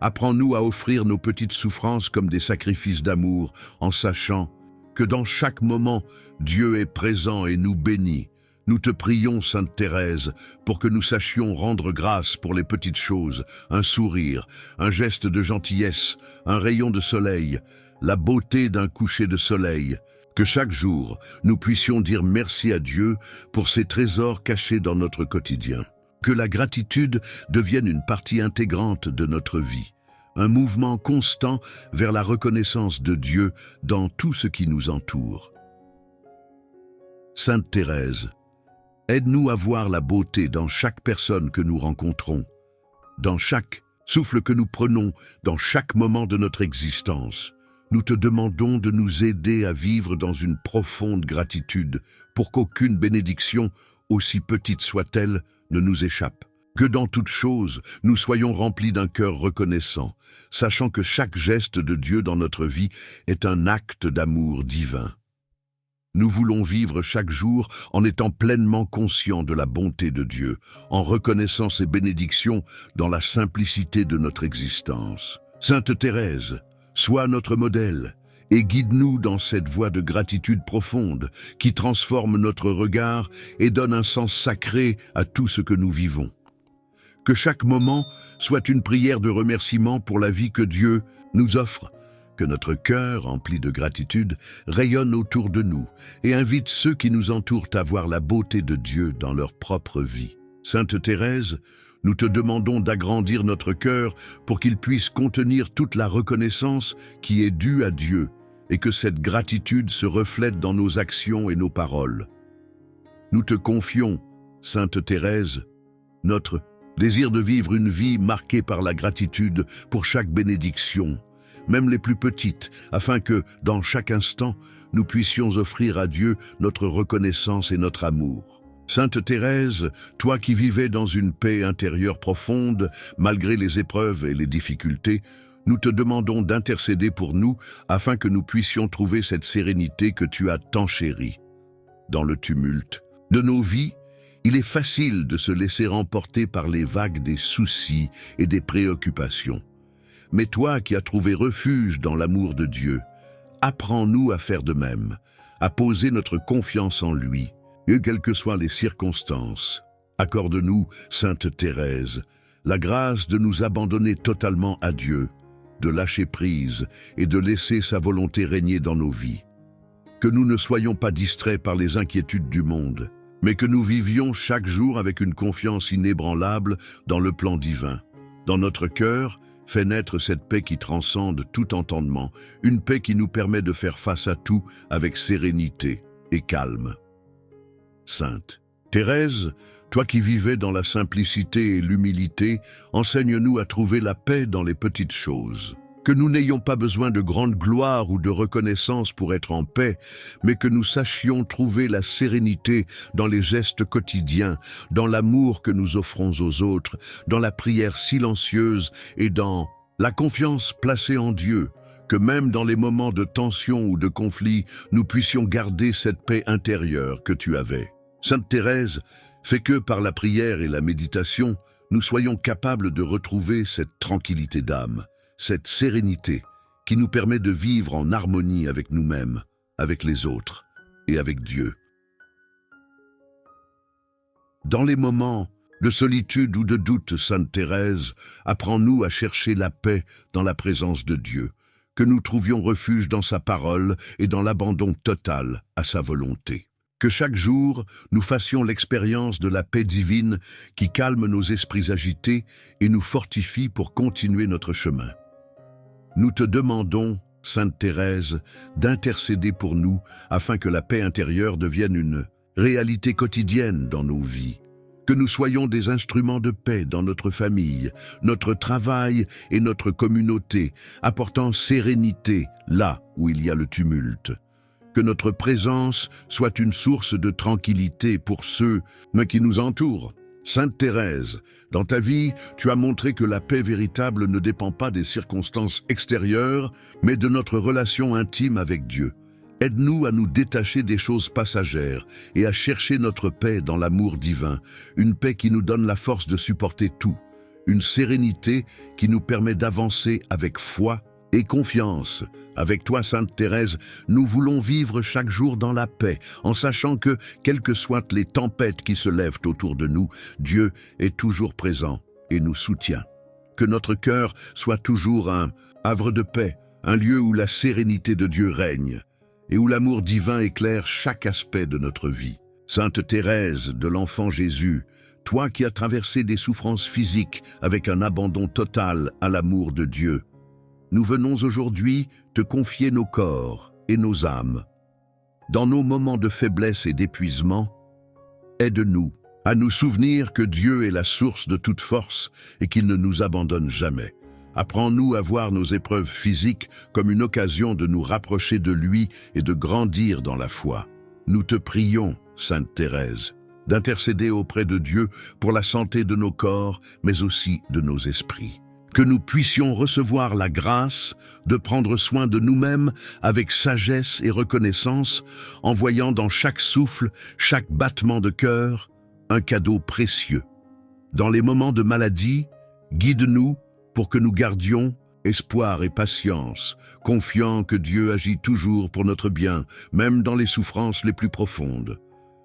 [SPEAKER 2] Apprends-nous à offrir nos petites souffrances comme des sacrifices d'amour, en sachant que dans chaque moment, Dieu est présent et nous bénit. Nous te prions, Sainte Thérèse, pour que nous sachions rendre grâce pour les petites choses, un sourire, un geste de gentillesse, un rayon de soleil, la beauté d'un coucher de soleil. Que chaque jour, nous puissions dire merci à Dieu pour ces trésors cachés dans notre quotidien. Que la gratitude devienne une partie intégrante de notre vie, un mouvement constant vers la reconnaissance de Dieu dans tout ce qui nous entoure. Sainte Thérèse, aide-nous à voir la beauté dans chaque personne que nous rencontrons, dans chaque souffle que nous prenons, dans chaque moment de notre existence. Nous te demandons de nous aider à vivre dans une profonde gratitude pour qu'aucune bénédiction, aussi petite soit-elle, ne nous échappe. Que dans toute chose, nous soyons remplis d'un cœur reconnaissant, sachant que chaque geste de Dieu dans notre vie est un acte d'amour divin. Nous voulons vivre chaque jour en étant pleinement conscients de la bonté de Dieu, en reconnaissant ses bénédictions dans la simplicité de notre existence. Sainte Thérèse, sois notre modèle et guide-nous dans cette voie de gratitude profonde qui transforme notre regard et donne un sens sacré à tout ce que nous vivons. Que chaque moment soit une prière de remerciement pour la vie que Dieu nous offre, que notre cœur, rempli de gratitude, rayonne autour de nous et invite ceux qui nous entourent à voir la beauté de Dieu dans leur propre vie. Sainte Thérèse, nous te demandons d'agrandir notre cœur pour qu'il puisse contenir toute la reconnaissance qui est due à Dieu et que cette gratitude se reflète dans nos actions et nos paroles. Nous te confions, Sainte Thérèse, notre désir de vivre une vie marquée par la gratitude pour chaque bénédiction, même les plus petites, afin que, dans chaque instant, nous puissions offrir à Dieu notre reconnaissance et notre amour. Sainte Thérèse, toi qui vivais dans une paix intérieure profonde, malgré les épreuves et les difficultés, nous te demandons d'intercéder pour nous afin que nous puissions trouver cette sérénité que tu as tant chérie. Dans le tumulte de nos vies, il est facile de se laisser emporter par les vagues des soucis et des préoccupations. Mais toi qui as trouvé refuge dans l'amour de Dieu, apprends-nous à faire de même, à poser notre confiance en lui, et quelles que soient les circonstances. Accorde-nous, Sainte Thérèse, la grâce de nous abandonner totalement à Dieu, de lâcher prise et de laisser sa volonté régner dans nos vies. Que nous ne soyons pas distraits par les inquiétudes du monde, mais que nous vivions chaque jour avec une confiance inébranlable dans le plan divin. Dans notre cœur, fais naître cette paix qui transcende tout entendement, une paix qui nous permet de faire face à tout avec sérénité et calme. Sainte Thérèse, toi qui vivais dans la simplicité et l'humilité, enseigne-nous à trouver la paix dans les petites choses. Que nous n'ayons pas besoin de grande gloire ou de reconnaissance pour être en paix, mais que nous sachions trouver la sérénité dans les gestes quotidiens, dans l'amour que nous offrons aux autres, dans la prière silencieuse et dans la confiance placée en Dieu. Que même dans les moments de tension ou de conflit, nous puissions garder cette paix intérieure que tu avais. Sainte Thérèse, fais que par la prière et la méditation, nous soyons capables de retrouver cette tranquillité d'âme, cette sérénité qui nous permet de vivre en harmonie avec nous-mêmes, avec les autres et avec Dieu. Dans les moments de solitude ou de doute, Sainte Thérèse, apprends-nous à chercher la paix dans la présence de Dieu, que nous trouvions refuge dans sa parole et dans l'abandon total à sa volonté. Que chaque jour, nous fassions l'expérience de la paix divine qui calme nos esprits agités et nous fortifie pour continuer notre chemin. Nous te demandons, Sainte Thérèse, d'intercéder pour nous afin que la paix intérieure devienne une réalité quotidienne dans nos vies. Que nous soyons des instruments de paix dans notre famille, notre travail et notre communauté, apportant sérénité là où il y a le tumulte. Que notre présence soit une source de tranquillité pour ceux qui nous entourent. Sainte Thérèse, dans ta vie, tu as montré que la paix véritable ne dépend pas des circonstances extérieures, mais de notre relation intime avec Dieu. Aide-nous à nous détacher des choses passagères et à chercher notre paix dans l'amour divin, une paix qui nous donne la force de supporter tout, une sérénité qui nous permet d'avancer avec foi et confiance. Avec toi, Sainte Thérèse, nous voulons vivre chaque jour dans la paix, en sachant que, quelles que soient les tempêtes qui se lèvent autour de nous, Dieu est toujours présent et nous soutient. Que notre cœur soit toujours un havre de paix, un lieu où la sérénité de Dieu règne et où l'amour divin éclaire chaque aspect de notre vie. Sainte Thérèse de l'Enfant Jésus, toi qui as traversé des souffrances physiques avec un abandon total à l'amour de Dieu, nous venons aujourd'hui te confier nos corps et nos âmes. Dans nos moments de faiblesse et d'épuisement, aide-nous à nous souvenir que Dieu est la source de toute force et qu'il ne nous abandonne jamais. Apprends-nous à voir nos épreuves physiques comme une occasion de nous rapprocher de lui et de grandir dans la foi. Nous te prions, Sainte Thérèse, d'intercéder auprès de Dieu pour la santé de nos corps, mais aussi de nos esprits. Que nous puissions recevoir la grâce de prendre soin de nous-mêmes avec sagesse et reconnaissance, en voyant dans chaque souffle, chaque battement de cœur, un cadeau précieux. Dans les moments de maladie, guide-nous pour que nous gardions espoir et patience, confiant que Dieu agit toujours pour notre bien, même dans les souffrances les plus profondes.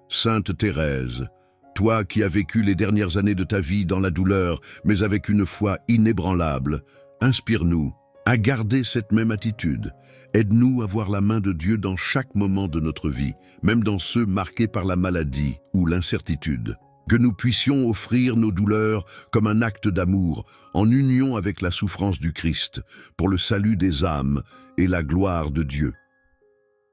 [SPEAKER 2] Sainte Thérèse, toi qui as vécu les dernières années de ta vie dans la douleur, mais avec une foi inébranlable, inspire-nous à garder cette même attitude. Aide-nous à voir la main de Dieu dans chaque moment de notre vie, même dans ceux marqués par la maladie ou l'incertitude. Que nous puissions offrir nos douleurs comme un acte d'amour, en union avec la souffrance du Christ, pour le salut des âmes et la gloire de Dieu.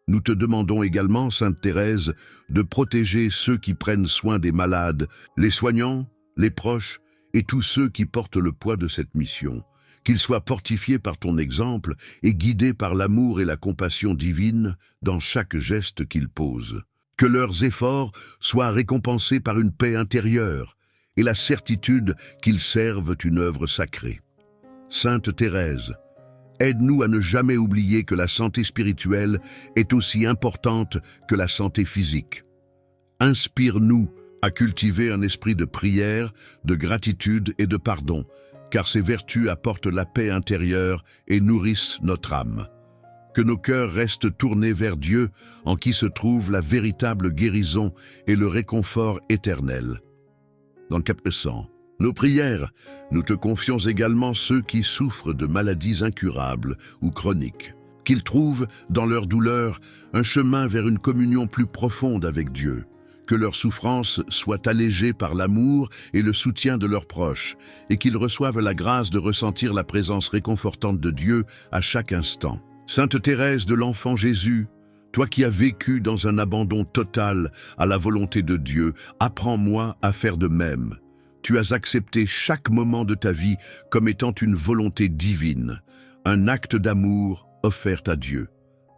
[SPEAKER 2] Nous te demandons également, Sainte Thérèse, de protéger ceux qui prennent soin des malades, les soignants, les proches et tous ceux qui portent le poids de cette mission. Qu'ils soient fortifiés par ton exemple et guidés par l'amour et la compassion divine dans chaque geste qu'ils posent. Que leurs efforts soient récompensés par une paix intérieure et la certitude qu'ils servent une œuvre sacrée. Sainte Thérèse, aide-nous à ne jamais oublier que la santé spirituelle est aussi importante que la santé physique. Inspire-nous à cultiver un esprit de prière, de gratitude et de pardon, car ces vertus apportent la paix intérieure et nourrissent notre âme. Que nos cœurs restent tournés vers Dieu, en qui se trouve la véritable guérison et le réconfort éternel. Dans le chapitre 100, nos prières, nous te confions également ceux qui souffrent de maladies incurables ou chroniques, qu'ils trouvent, dans leur douleur, un chemin vers une communion plus profonde avec Dieu, que leurs souffrances soient allégées par l'amour et le soutien de leurs proches, et qu'ils reçoivent la grâce de ressentir la présence réconfortante de Dieu à chaque instant. Sainte Thérèse de l'Enfant Jésus, toi qui as vécu dans un abandon total à la volonté de Dieu, apprends-moi à faire de même. Tu as accepté chaque moment de ta vie comme étant une volonté divine, un acte d'amour offert à Dieu.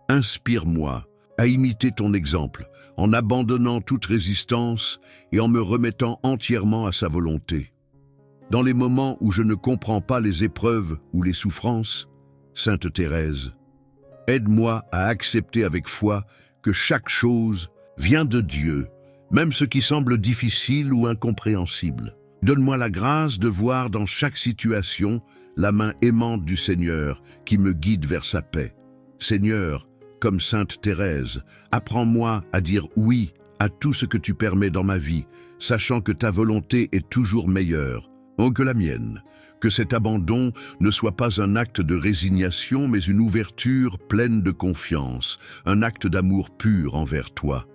[SPEAKER 2] Inspire-moi à imiter ton exemple, en abandonnant toute résistance et en me remettant entièrement à sa volonté. Dans les moments où je ne comprends pas les épreuves ou les souffrances, Sainte Thérèse, aide-moi à accepter avec foi que chaque chose vient de Dieu, même ce qui semble difficile ou incompréhensible. Donne-moi la grâce de voir dans chaque situation la main aimante du Seigneur qui me guide vers sa paix. Seigneur, comme Sainte Thérèse, apprends-moi à dire oui à tout ce que tu permets dans ma vie, sachant que ta volonté est toujours meilleure que la mienne. Que cet abandon ne soit pas un acte de résignation, mais une ouverture pleine de confiance, un acte d'amour pur envers toi.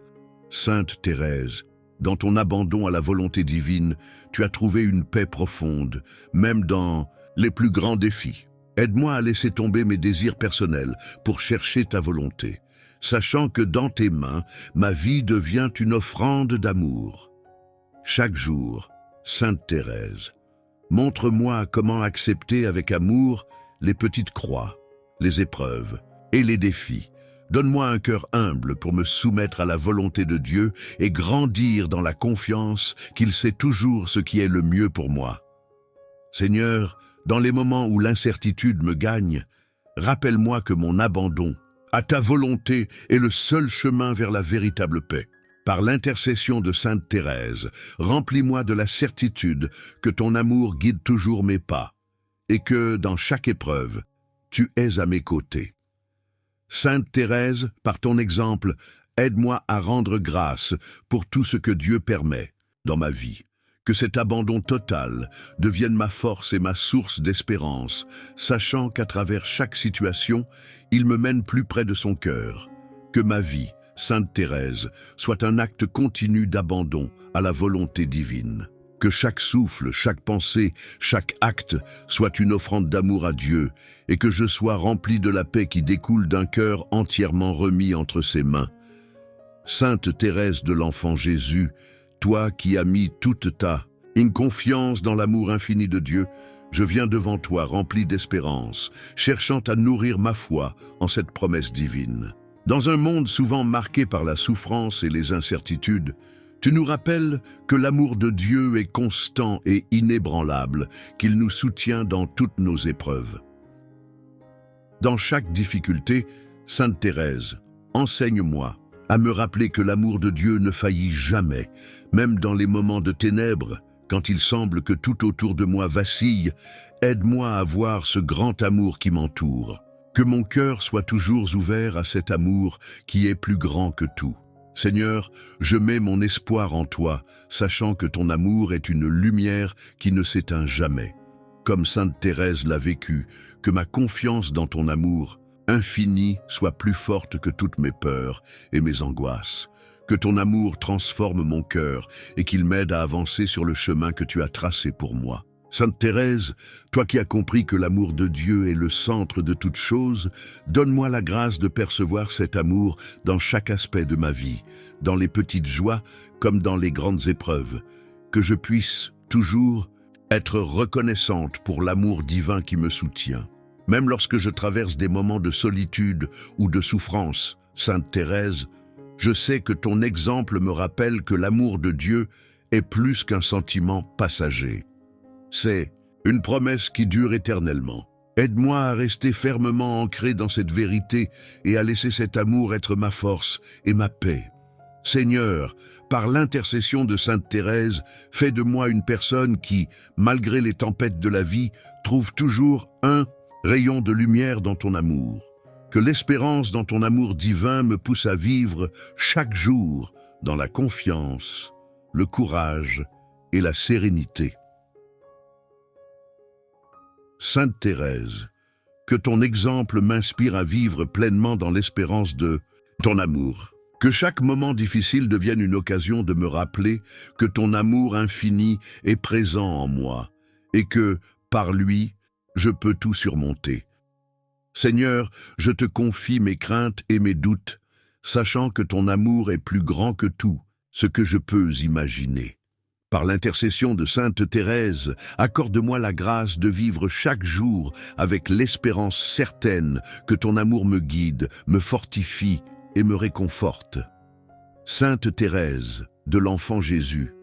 [SPEAKER 2] Sainte Thérèse, dans ton abandon à la volonté divine, tu as trouvé une paix profonde, même dans les plus grands défis. Aide-moi à laisser tomber mes désirs personnels pour chercher ta volonté, sachant que dans tes mains, ma vie devient une offrande d'amour. Chaque jour, Sainte Thérèse, montre-moi comment accepter avec amour les petites croix, les épreuves et les défis. Donne-moi un cœur humble pour me soumettre à la volonté de Dieu et grandir dans la confiance qu'il sait toujours ce qui est le mieux pour moi. Seigneur, dans les moments où l'incertitude me gagne, rappelle-moi que mon abandon à ta volonté est le seul chemin vers la véritable paix. Par l'intercession de Sainte Thérèse, remplis-moi de la certitude que ton amour guide toujours mes pas et que, dans chaque épreuve, tu es à mes côtés. Sainte Thérèse, par ton exemple, aide-moi à rendre grâce pour tout ce que Dieu permet dans ma vie. Que cet abandon total devienne ma force et ma source d'espérance, sachant qu'à travers chaque situation, il me mène plus près de son cœur. Que ma vie, Sainte Thérèse, soit un acte continu d'abandon à la volonté divine. Que chaque souffle, chaque pensée, chaque acte soit une offrande d'amour à Dieu et que je sois rempli de la paix qui découle d'un cœur entièrement remis entre ses mains. Sainte Thérèse de l'Enfant Jésus, toi qui as mis toute ta confiance dans l'amour infini de Dieu, je viens devant toi rempli d'espérance, cherchant à nourrir ma foi en cette promesse divine. Dans un monde souvent marqué par la souffrance et les incertitudes, tu nous rappelles que l'amour de Dieu est constant et inébranlable, qu'il nous soutient dans toutes nos épreuves. Dans chaque difficulté, Sainte Thérèse, enseigne-moi à me rappeler que l'amour de Dieu ne faillit jamais, même dans les moments de ténèbres, quand il semble que tout autour de moi vacille. Aide-moi à voir ce grand amour qui m'entoure. Que mon cœur soit toujours ouvert à cet amour qui est plus grand que tout. Seigneur, je mets mon espoir en toi, sachant que ton amour est une lumière qui ne s'éteint jamais. Comme Sainte Thérèse l'a vécu, que ma confiance dans ton amour infini soit plus forte que toutes mes peurs et mes angoisses. Que ton amour transforme mon cœur et qu'il m'aide à avancer sur le chemin que tu as tracé pour moi. Sainte Thérèse, toi qui as compris que l'amour de Dieu est le centre de toute chose, donne-moi la grâce de percevoir cet amour dans chaque aspect de ma vie, dans les petites joies comme dans les grandes épreuves. Que je puisse toujours être reconnaissante pour l'amour divin qui me soutient. Même lorsque je traverse des moments de solitude ou de souffrance, Sainte Thérèse, je sais que ton exemple me rappelle que l'amour de Dieu est plus qu'un sentiment passager. C'est une promesse qui dure éternellement. Aide-moi à rester fermement ancré dans cette vérité et à laisser cet amour être ma force et ma paix. Seigneur, par l'intercession de Sainte Thérèse, fais de moi une personne qui, malgré les tempêtes de la vie, trouve toujours un rayon de lumière dans ton amour. Que l'espérance dans ton amour divin me pousse à vivre chaque jour dans la confiance, le courage et la sérénité. Sainte Thérèse, que ton exemple m'inspire à vivre pleinement dans l'espérance de ton amour. Que chaque moment difficile devienne une occasion de me rappeler que ton amour infini est présent en moi et que, par lui, je peux tout surmonter. Seigneur, je te confie mes craintes et mes doutes, sachant que ton amour est plus grand que tout ce que je peux imaginer. Par l'intercession de Sainte Thérèse, accorde-moi la grâce de vivre chaque jour avec l'espérance certaine que ton amour me guide, me fortifie et me réconforte. Sainte Thérèse de l'Enfant Jésus,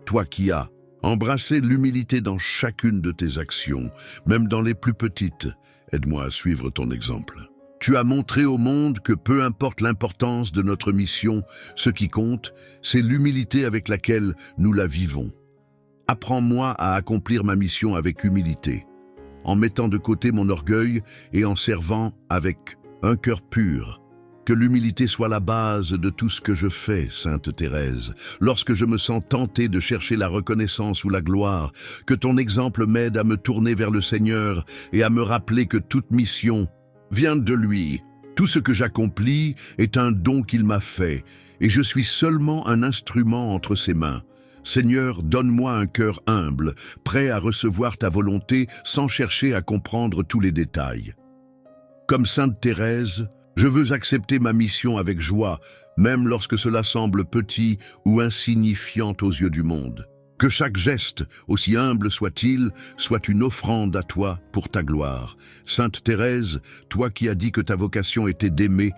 [SPEAKER 2] toi qui as embrassé l'humilité dans chacune de tes actions, même dans les plus petites, aide-moi à suivre ton exemple. Tu as montré au monde que peu importe l'importance de notre mission, ce qui compte, c'est l'humilité avec laquelle nous la vivons. Apprends-moi à accomplir ma mission avec humilité, en mettant de côté mon orgueil et en servant avec un cœur pur. Que l'humilité soit la base de tout ce que je fais, Sainte Thérèse. Lorsque je me sens tenté de chercher la reconnaissance ou la gloire, que ton exemple m'aide à me tourner vers le Seigneur et à me rappeler que toute mission vient de lui. Tout ce que j'accomplis est un don qu'il m'a fait, et je suis seulement un instrument entre ses mains. Seigneur, donne-moi un cœur humble, prêt à recevoir ta volonté sans chercher à comprendre tous les détails. Comme Sainte Thérèse, je veux accepter ma mission avec joie, même lorsque cela semble petit ou insignifiant aux yeux du monde. Que chaque geste, aussi humble soit-il, soit une offrande à toi pour ta gloire. Sainte Thérèse, toi qui as dit que ta vocation était d'aimer,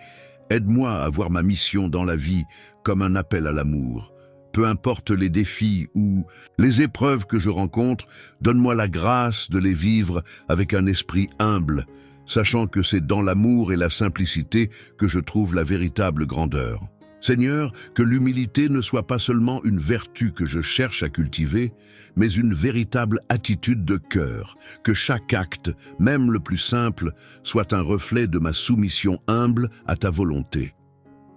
[SPEAKER 2] aide-moi à voir ma mission dans la vie comme un appel à l'amour. Peu importe les défis ou les épreuves que je rencontre, donne-moi la grâce de les vivre avec un esprit humble, sachant que c'est dans l'amour et la simplicité que je trouve la véritable grandeur. Seigneur, que l'humilité ne soit pas seulement une vertu que je cherche à cultiver, mais une véritable attitude de cœur, que chaque acte, même le plus simple, soit un reflet de ma soumission humble à ta volonté.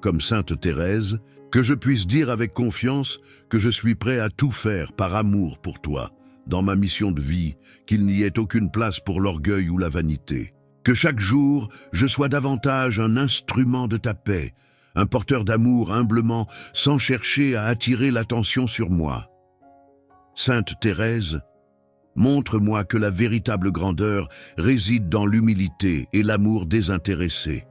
[SPEAKER 2] Comme Sainte Thérèse, que je puisse dire avec confiance que je suis prêt à tout faire par amour pour toi, dans ma mission de vie, qu'il n'y ait aucune place pour l'orgueil ou la vanité. Que chaque jour, je sois davantage un instrument de ta paix, un porteur d'amour humblement, sans chercher à attirer l'attention sur moi. Sainte Thérèse, montre-moi que la véritable grandeur réside dans l'humilité et l'amour désintéressé.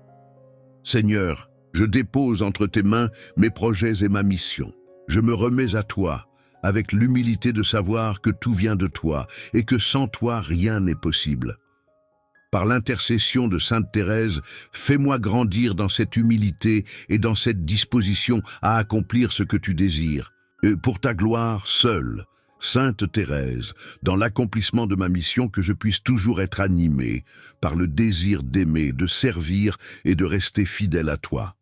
[SPEAKER 2] Seigneur, je dépose entre tes mains mes projets et ma mission. Je me remets à toi, avec l'humilité de savoir que tout vient de toi et que sans toi rien n'est possible. Par l'intercession de Sainte Thérèse, fais-moi grandir dans cette humilité et dans cette disposition à accomplir ce que tu désires. Pour ta gloire seule, Sainte Thérèse, dans l'accomplissement de ma mission, que je puisse toujours être animé par le désir d'aimer, de servir et de rester fidèle à toi.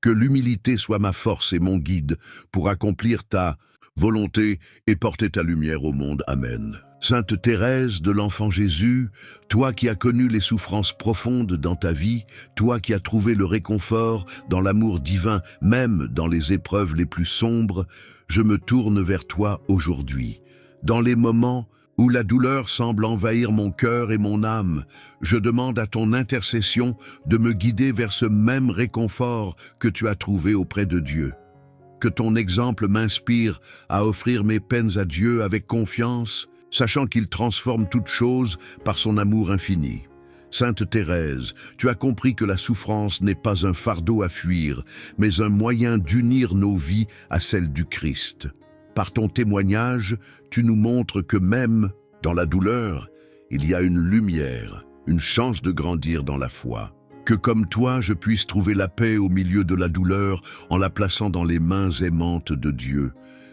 [SPEAKER 2] Que l'humilité soit ma force et mon guide pour accomplir ta volonté et porter ta lumière au monde. Amen. Sainte Thérèse de l'Enfant Jésus, toi qui as connu les souffrances profondes dans ta vie, toi qui as trouvé le réconfort dans l'amour divin, même dans les épreuves les plus sombres, je me tourne vers toi aujourd'hui. Dans les moments où la douleur semble envahir mon cœur et mon âme, je demande à ton intercession de me guider vers ce même réconfort que tu as trouvé auprès de Dieu. Que ton exemple m'inspire à offrir mes peines à Dieu avec confiance, sachant qu'il transforme toute chose par son amour infini. Sainte Thérèse, tu as compris que la souffrance n'est pas un fardeau à fuir, mais un moyen d'unir nos vies à celle du Christ. Par ton témoignage, tu nous montres que même dans la douleur, il y a une lumière, une chance de grandir dans la foi. Que comme toi, je puisse trouver la paix au milieu de la douleur en la plaçant dans les mains aimantes de Dieu.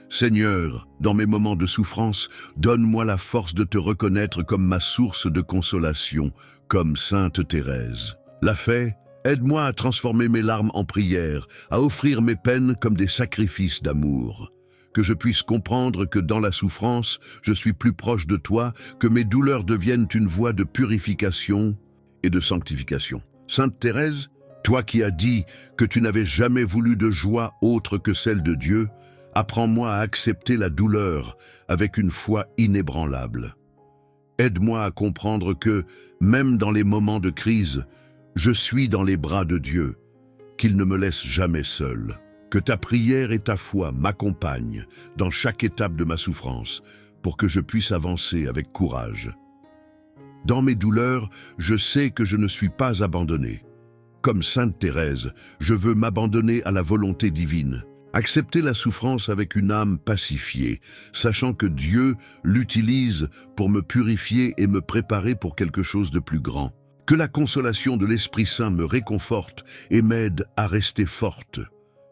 [SPEAKER 2] Seigneur, dans mes moments de souffrance, donne-moi la force de te reconnaître comme ma source de consolation, comme Sainte Thérèse l'a fait. Aide-moi à transformer mes larmes en prières, à offrir mes peines comme des sacrifices d'amour. Que je puisse comprendre que dans la souffrance, je suis plus proche de toi, que mes douleurs deviennent une voie de purification et de sanctification. Sainte Thérèse, toi qui as dit que tu n'avais jamais voulu de joie autre que celle de Dieu, apprends-moi à accepter la douleur avec une foi inébranlable. Aide-moi à comprendre que, même dans les moments de crise, je suis dans les bras de Dieu, qu'il ne me laisse jamais seul. Que ta prière et ta foi m'accompagnent dans chaque étape de ma souffrance, pour que je puisse avancer avec courage. Dans mes douleurs, je sais que je ne suis pas abandonné. Comme Sainte Thérèse, je veux m'abandonner à la volonté divine. Accepter la souffrance avec une âme pacifiée, sachant que Dieu l'utilise pour me purifier et me préparer pour quelque chose de plus grand. Que la consolation de l'Esprit Saint me réconforte et m'aide à rester forte.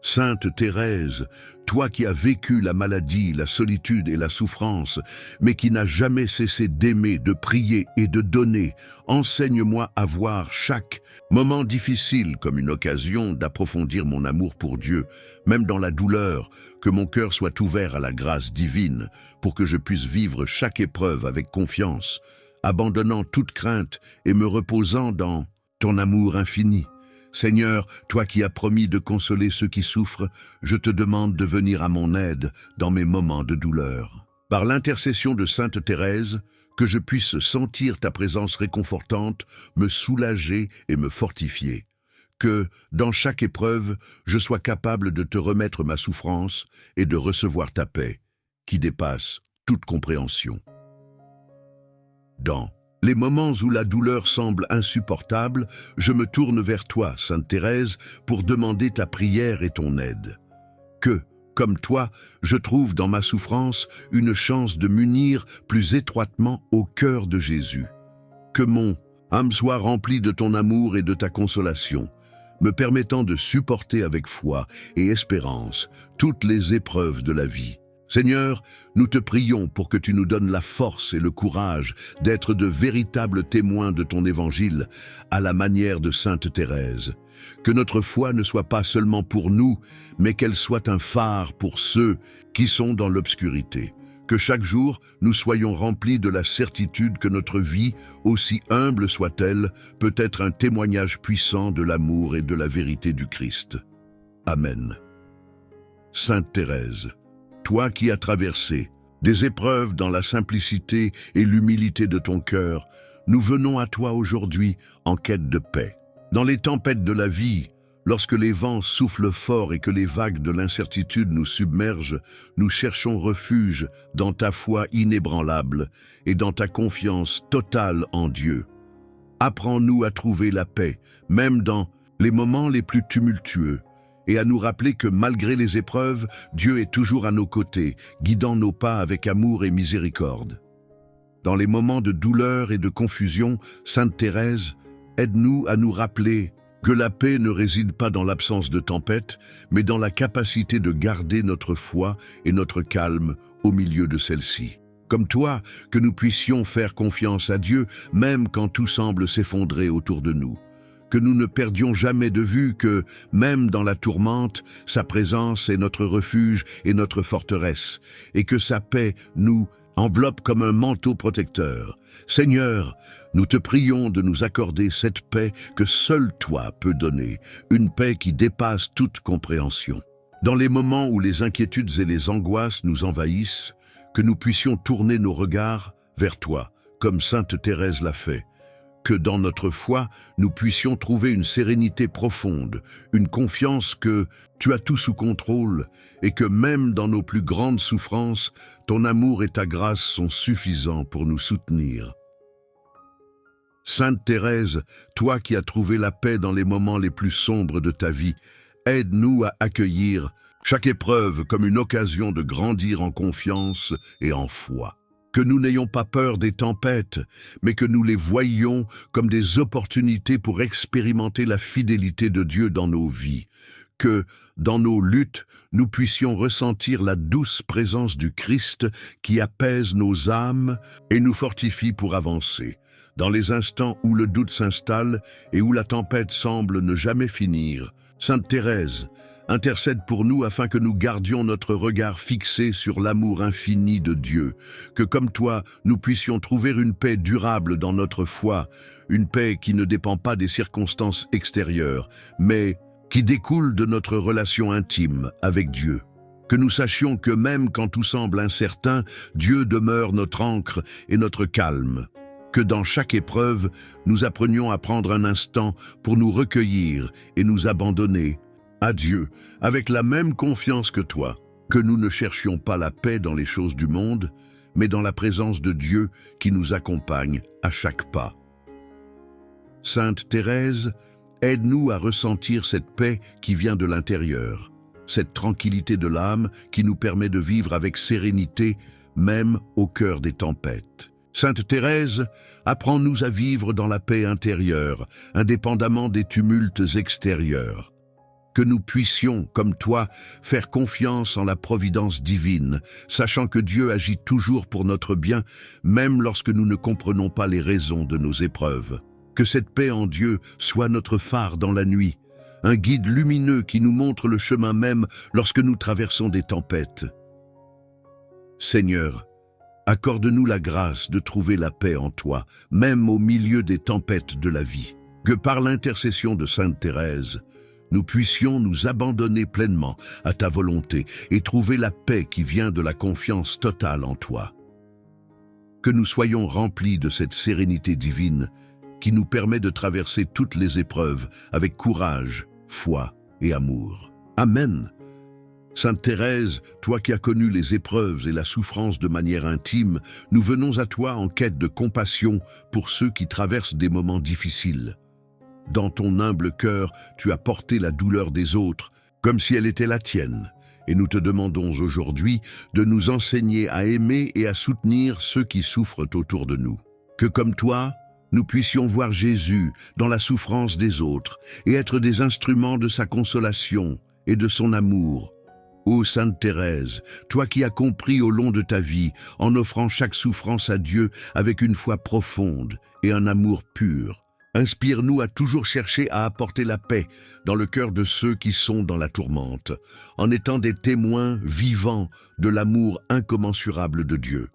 [SPEAKER 2] Sainte Thérèse, toi qui as vécu la maladie, la solitude et la souffrance, mais qui n'as jamais cessé d'aimer, de prier et de donner, enseigne-moi à voir chaque moment difficile comme une occasion d'approfondir mon amour pour Dieu, même dans la douleur, que mon cœur soit ouvert à la grâce divine, pour que je puisse vivre chaque épreuve avec confiance, abandonnant toute crainte et me reposant dans ton amour infini. Seigneur, toi qui as promis de consoler ceux qui souffrent, je te demande de venir à mon aide dans mes moments de douleur. Par l'intercession de Sainte Thérèse, que je puisse sentir ta présence réconfortante, me soulager et me fortifier. Que, dans chaque épreuve, je sois capable de te remettre ma souffrance et de recevoir ta paix, qui dépasse toute compréhension. Dans les moments où la douleur semble insupportable, je me tourne vers toi, Sainte Thérèse, pour demander ta prière et ton aide. Que, comme toi, je trouve dans ma souffrance une chance de m'unir plus étroitement au cœur de Jésus. Que mon âme soit remplie de ton amour et de ta consolation, me permettant de supporter avec foi et espérance toutes les épreuves de la vie. Seigneur, nous te prions pour que tu nous donnes la force et le courage d'être de véritables témoins de ton évangile à la manière de Sainte Thérèse. Que notre foi ne soit pas seulement pour nous, mais qu'elle soit un phare pour ceux qui sont dans l'obscurité. Que chaque jour, nous soyons remplis de la certitude que notre vie, aussi humble soit-elle, peut être un témoignage puissant de l'amour et de la vérité du Christ. Amen. Sainte Thérèse, toi qui as traversé des épreuves dans la simplicité et l'humilité de ton cœur, nous venons à toi aujourd'hui en quête de paix. Dans les tempêtes de la vie, lorsque les vents soufflent fort et que les vagues de l'incertitude nous submergent, nous cherchons refuge dans ta foi inébranlable et dans ta confiance totale en Dieu. Apprends-nous à trouver la paix, même dans les moments les plus tumultueux, et à nous rappeler que malgré les épreuves, Dieu est toujours à nos côtés, guidant nos pas avec amour et miséricorde. Dans les moments de douleur et de confusion, Sainte Thérèse, aide-nous à nous rappeler que la paix ne réside pas dans l'absence de tempête, mais dans la capacité de garder notre foi et notre calme au milieu de celle-ci. Comme toi, que nous puissions faire confiance à Dieu, même quand tout semble s'effondrer autour de nous. Que nous ne perdions jamais de vue que, même dans la tourmente, sa présence est notre refuge et notre forteresse, et que sa paix nous enveloppe comme un manteau protecteur. Seigneur, nous te prions de nous accorder cette paix que seul toi peux donner, une paix qui dépasse toute compréhension. Dans les moments où les inquiétudes et les angoisses nous envahissent, que nous puissions tourner nos regards vers toi, comme Sainte Thérèse l'a fait. Que dans notre foi, nous puissions trouver une sérénité profonde, une confiance que tu as tout sous contrôle et que même dans nos plus grandes souffrances, ton amour et ta grâce sont suffisants pour nous soutenir. Sainte Thérèse, toi qui as trouvé la paix dans les moments les plus sombres de ta vie, aide-nous à accueillir chaque épreuve comme une occasion de grandir en confiance et en foi. Que nous n'ayons pas peur des tempêtes, mais que nous les voyions comme des opportunités pour expérimenter la fidélité de Dieu dans nos vies. Que, dans nos luttes, nous puissions ressentir la douce présence du Christ qui apaise nos âmes et nous fortifie pour avancer. Dans les instants où le doute s'installe et où la tempête semble ne jamais finir, Sainte Thérèse, intercède pour nous afin que nous gardions notre regard fixé sur l'amour infini de Dieu, que comme toi, nous puissions trouver une paix durable dans notre foi, une paix qui ne dépend pas des circonstances extérieures, mais qui découle de notre relation intime avec Dieu. Que nous sachions que même quand tout semble incertain, Dieu demeure notre ancre et notre calme. Que dans chaque épreuve, nous apprenions à prendre un instant pour nous recueillir et nous abandonner à Dieu, avec la même confiance que toi, que nous ne cherchions pas la paix dans les choses du monde, mais dans la présence de Dieu qui nous accompagne à chaque pas. Sainte Thérèse, aide-nous à ressentir cette paix qui vient de l'intérieur, cette tranquillité de l'âme qui nous permet de vivre avec sérénité, même au cœur des tempêtes. Sainte Thérèse, apprends-nous à vivre dans la paix intérieure, indépendamment des tumultes extérieurs. Que nous puissions, comme toi, faire confiance en la providence divine, sachant que Dieu agit toujours pour notre bien, même lorsque nous ne comprenons pas les raisons de nos épreuves. Que cette paix en Dieu soit notre phare dans la nuit, un guide lumineux qui nous montre le chemin même lorsque nous traversons des tempêtes. Seigneur, accorde-nous la grâce de trouver la paix en toi, même au milieu des tempêtes de la vie. Que par l'intercession de Sainte Thérèse, nous puissions nous abandonner pleinement à ta volonté et trouver la paix qui vient de la confiance totale en toi. Que nous soyons remplis de cette sérénité divine qui nous permet de traverser toutes les épreuves avec courage, foi et amour. Amen. Sainte Thérèse, toi qui as connu les épreuves et la souffrance de manière intime, nous venons à toi en quête de compassion pour ceux qui traversent des moments difficiles. Dans ton humble cœur, tu as porté la douleur des autres, comme si elle était la tienne. Et nous te demandons aujourd'hui de nous enseigner à aimer et à soutenir ceux qui souffrent autour de nous. Que comme toi, nous puissions voir Jésus dans la souffrance des autres et être des instruments de sa consolation et de son amour. Ô Sainte Thérèse, toi qui as compris au long de ta vie, en offrant chaque souffrance à Dieu avec une foi profonde et un amour pur, inspire-nous à toujours chercher à apporter la paix dans le cœur de ceux qui sont dans la tourmente, en étant des témoins vivants de l'amour incommensurable de Dieu.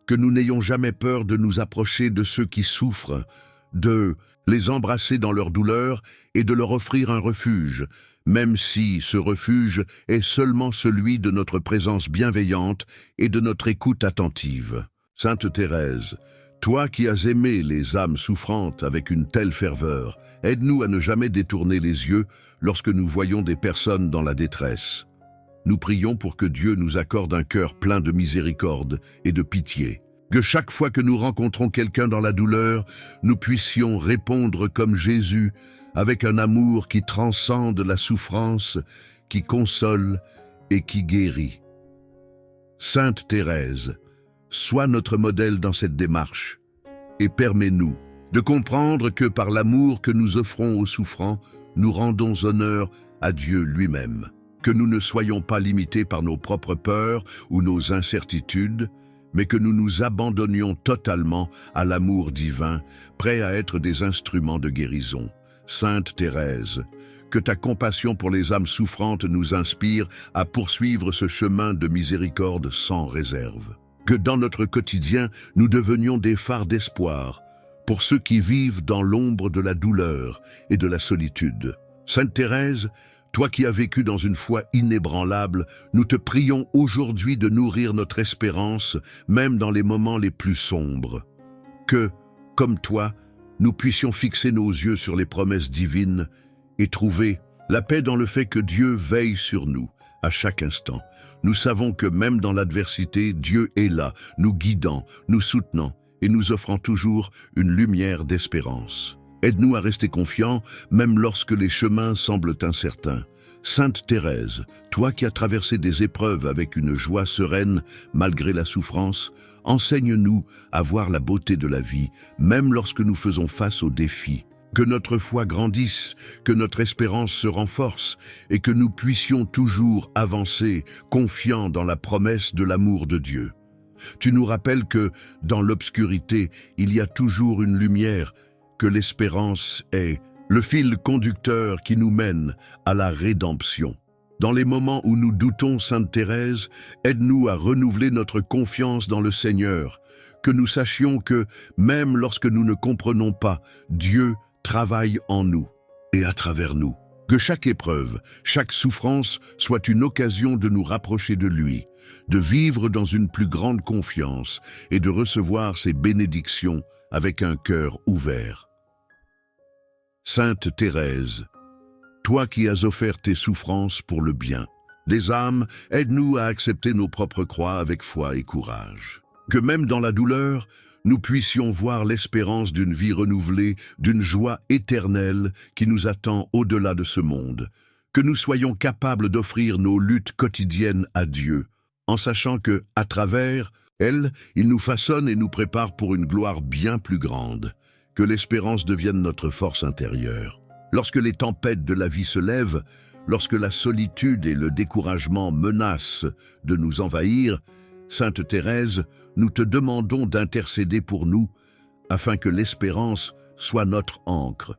[SPEAKER 2] Que nous n'ayons jamais peur de nous approcher de ceux qui souffrent, de les embrasser dans leur douleur et de leur offrir un refuge, même si ce refuge est seulement celui de notre présence bienveillante et de notre écoute attentive. Sainte Thérèse, toi qui as aimé les âmes souffrantes avec une telle ferveur, aide-nous à ne jamais détourner les yeux lorsque nous voyons des personnes dans la détresse. Nous prions pour que Dieu nous accorde un cœur plein de miséricorde et de pitié. Que chaque fois que nous rencontrons quelqu'un dans la douleur, nous puissions répondre comme Jésus, avec un amour qui transcende la souffrance, qui console et qui guérit. Sainte Thérèse, sois notre modèle dans cette démarche et permets-nous de comprendre que par l'amour que nous offrons aux souffrants, nous rendons honneur à Dieu lui-même. Que nous ne soyons pas limités par nos propres peurs ou nos incertitudes, mais que nous nous abandonnions totalement à l'amour divin, prêt à être des instruments de guérison. Sainte Thérèse, que ta compassion pour les âmes souffrantes nous inspire à poursuivre ce chemin de miséricorde sans réserve. Que dans notre quotidien, nous devenions des phares d'espoir pour ceux qui vivent dans l'ombre de la douleur et de la solitude. Sainte Thérèse, toi qui as vécu dans une foi inébranlable, nous te prions aujourd'hui de nourrir notre espérance, même dans les moments les plus sombres. Que, comme toi, nous puissions fixer nos yeux sur les promesses divines et trouver la paix dans le fait que Dieu veille sur nous à chaque instant. Nous savons que même dans l'adversité, Dieu est là, nous guidant, nous soutenant et nous offrant toujours une lumière d'espérance. Aide-nous à rester confiants, même lorsque les chemins semblent incertains. Sainte Thérèse, toi qui as traversé des épreuves avec une joie sereine malgré la souffrance, enseigne-nous à voir la beauté de la vie, même lorsque nous faisons face aux défis. Que notre foi grandisse, que notre espérance se renforce et que nous puissions toujours avancer, confiants dans la promesse de l'amour de Dieu. Tu nous rappelles que, dans l'obscurité, il y a toujours une lumière, que l'espérance est le fil conducteur qui nous mène à la rédemption. Dans les moments où nous doutons, Sainte Thérèse, aide-nous à renouveler notre confiance dans le Seigneur, que nous sachions que, même lorsque nous ne comprenons pas, Dieu travaille en nous et à travers nous. Que chaque épreuve, chaque souffrance soit une occasion de nous rapprocher de lui, de vivre dans une plus grande confiance et de recevoir ses bénédictions avec un cœur ouvert. Sainte Thérèse, toi qui as offert tes souffrances pour le bien des âmes, aide-nous à accepter nos propres croix avec foi et courage. Que même dans la douleur, nous puissions voir l'espérance d'une vie renouvelée, d'une joie éternelle qui nous attend au-delà de ce monde. Que nous soyons capables d'offrir nos luttes quotidiennes à Dieu, en sachant que, à travers elles, il nous façonne et nous prépare pour une gloire bien plus grande. Que l'espérance devienne notre force intérieure. Lorsque les tempêtes de la vie se lèvent, lorsque la solitude et le découragement menacent de nous envahir, Sainte Thérèse, nous te demandons d'intercéder pour nous, afin que l'espérance soit notre ancre,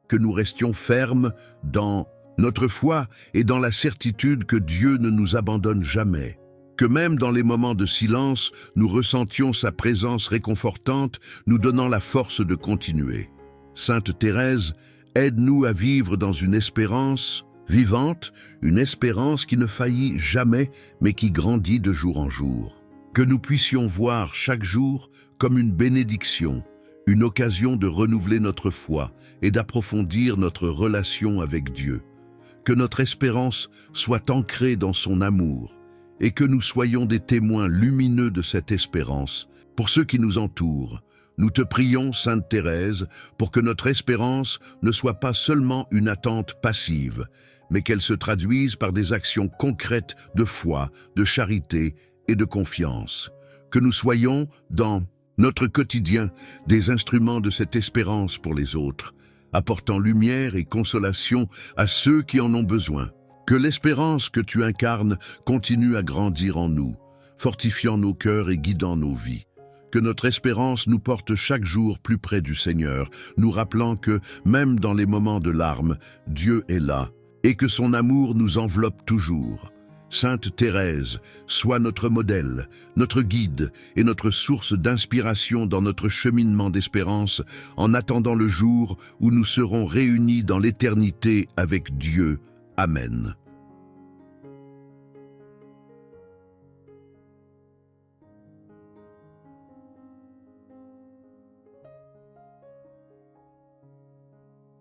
[SPEAKER 2] que nous restions fermes dans notre foi et dans la certitude que Dieu ne nous abandonne jamais. Que même dans les moments de silence, nous ressentions sa présence réconfortante, nous donnant la force de continuer. Sainte Thérèse, aide-nous à vivre dans une espérance vivante, une espérance qui ne faillit jamais, mais qui grandit de jour en jour. Que nous puissions voir chaque jour comme une bénédiction, une occasion de renouveler notre foi et d'approfondir notre relation avec Dieu. Que notre espérance soit ancrée dans son amour, et que nous soyons des témoins lumineux de cette espérance pour ceux qui nous entourent. Nous te prions, Sainte Thérèse, pour que notre espérance ne soit pas seulement une attente passive, mais qu'elle se traduise par des actions concrètes de foi, de charité et de confiance. Que nous soyons, dans notre quotidien, des instruments de cette espérance pour les autres, apportant lumière et consolation à ceux qui en ont besoin. Que l'espérance que tu incarnes continue à grandir en nous, fortifiant nos cœurs et guidant nos vies. Que notre espérance nous porte chaque jour plus près du Seigneur, nous rappelant que, même dans les moments de larmes, Dieu est là, et que son amour nous enveloppe toujours. Sainte Thérèse, sois notre modèle, notre guide et notre source d'inspiration dans notre cheminement d'espérance, en attendant le jour où nous serons réunis dans l'éternité avec Dieu. Amen.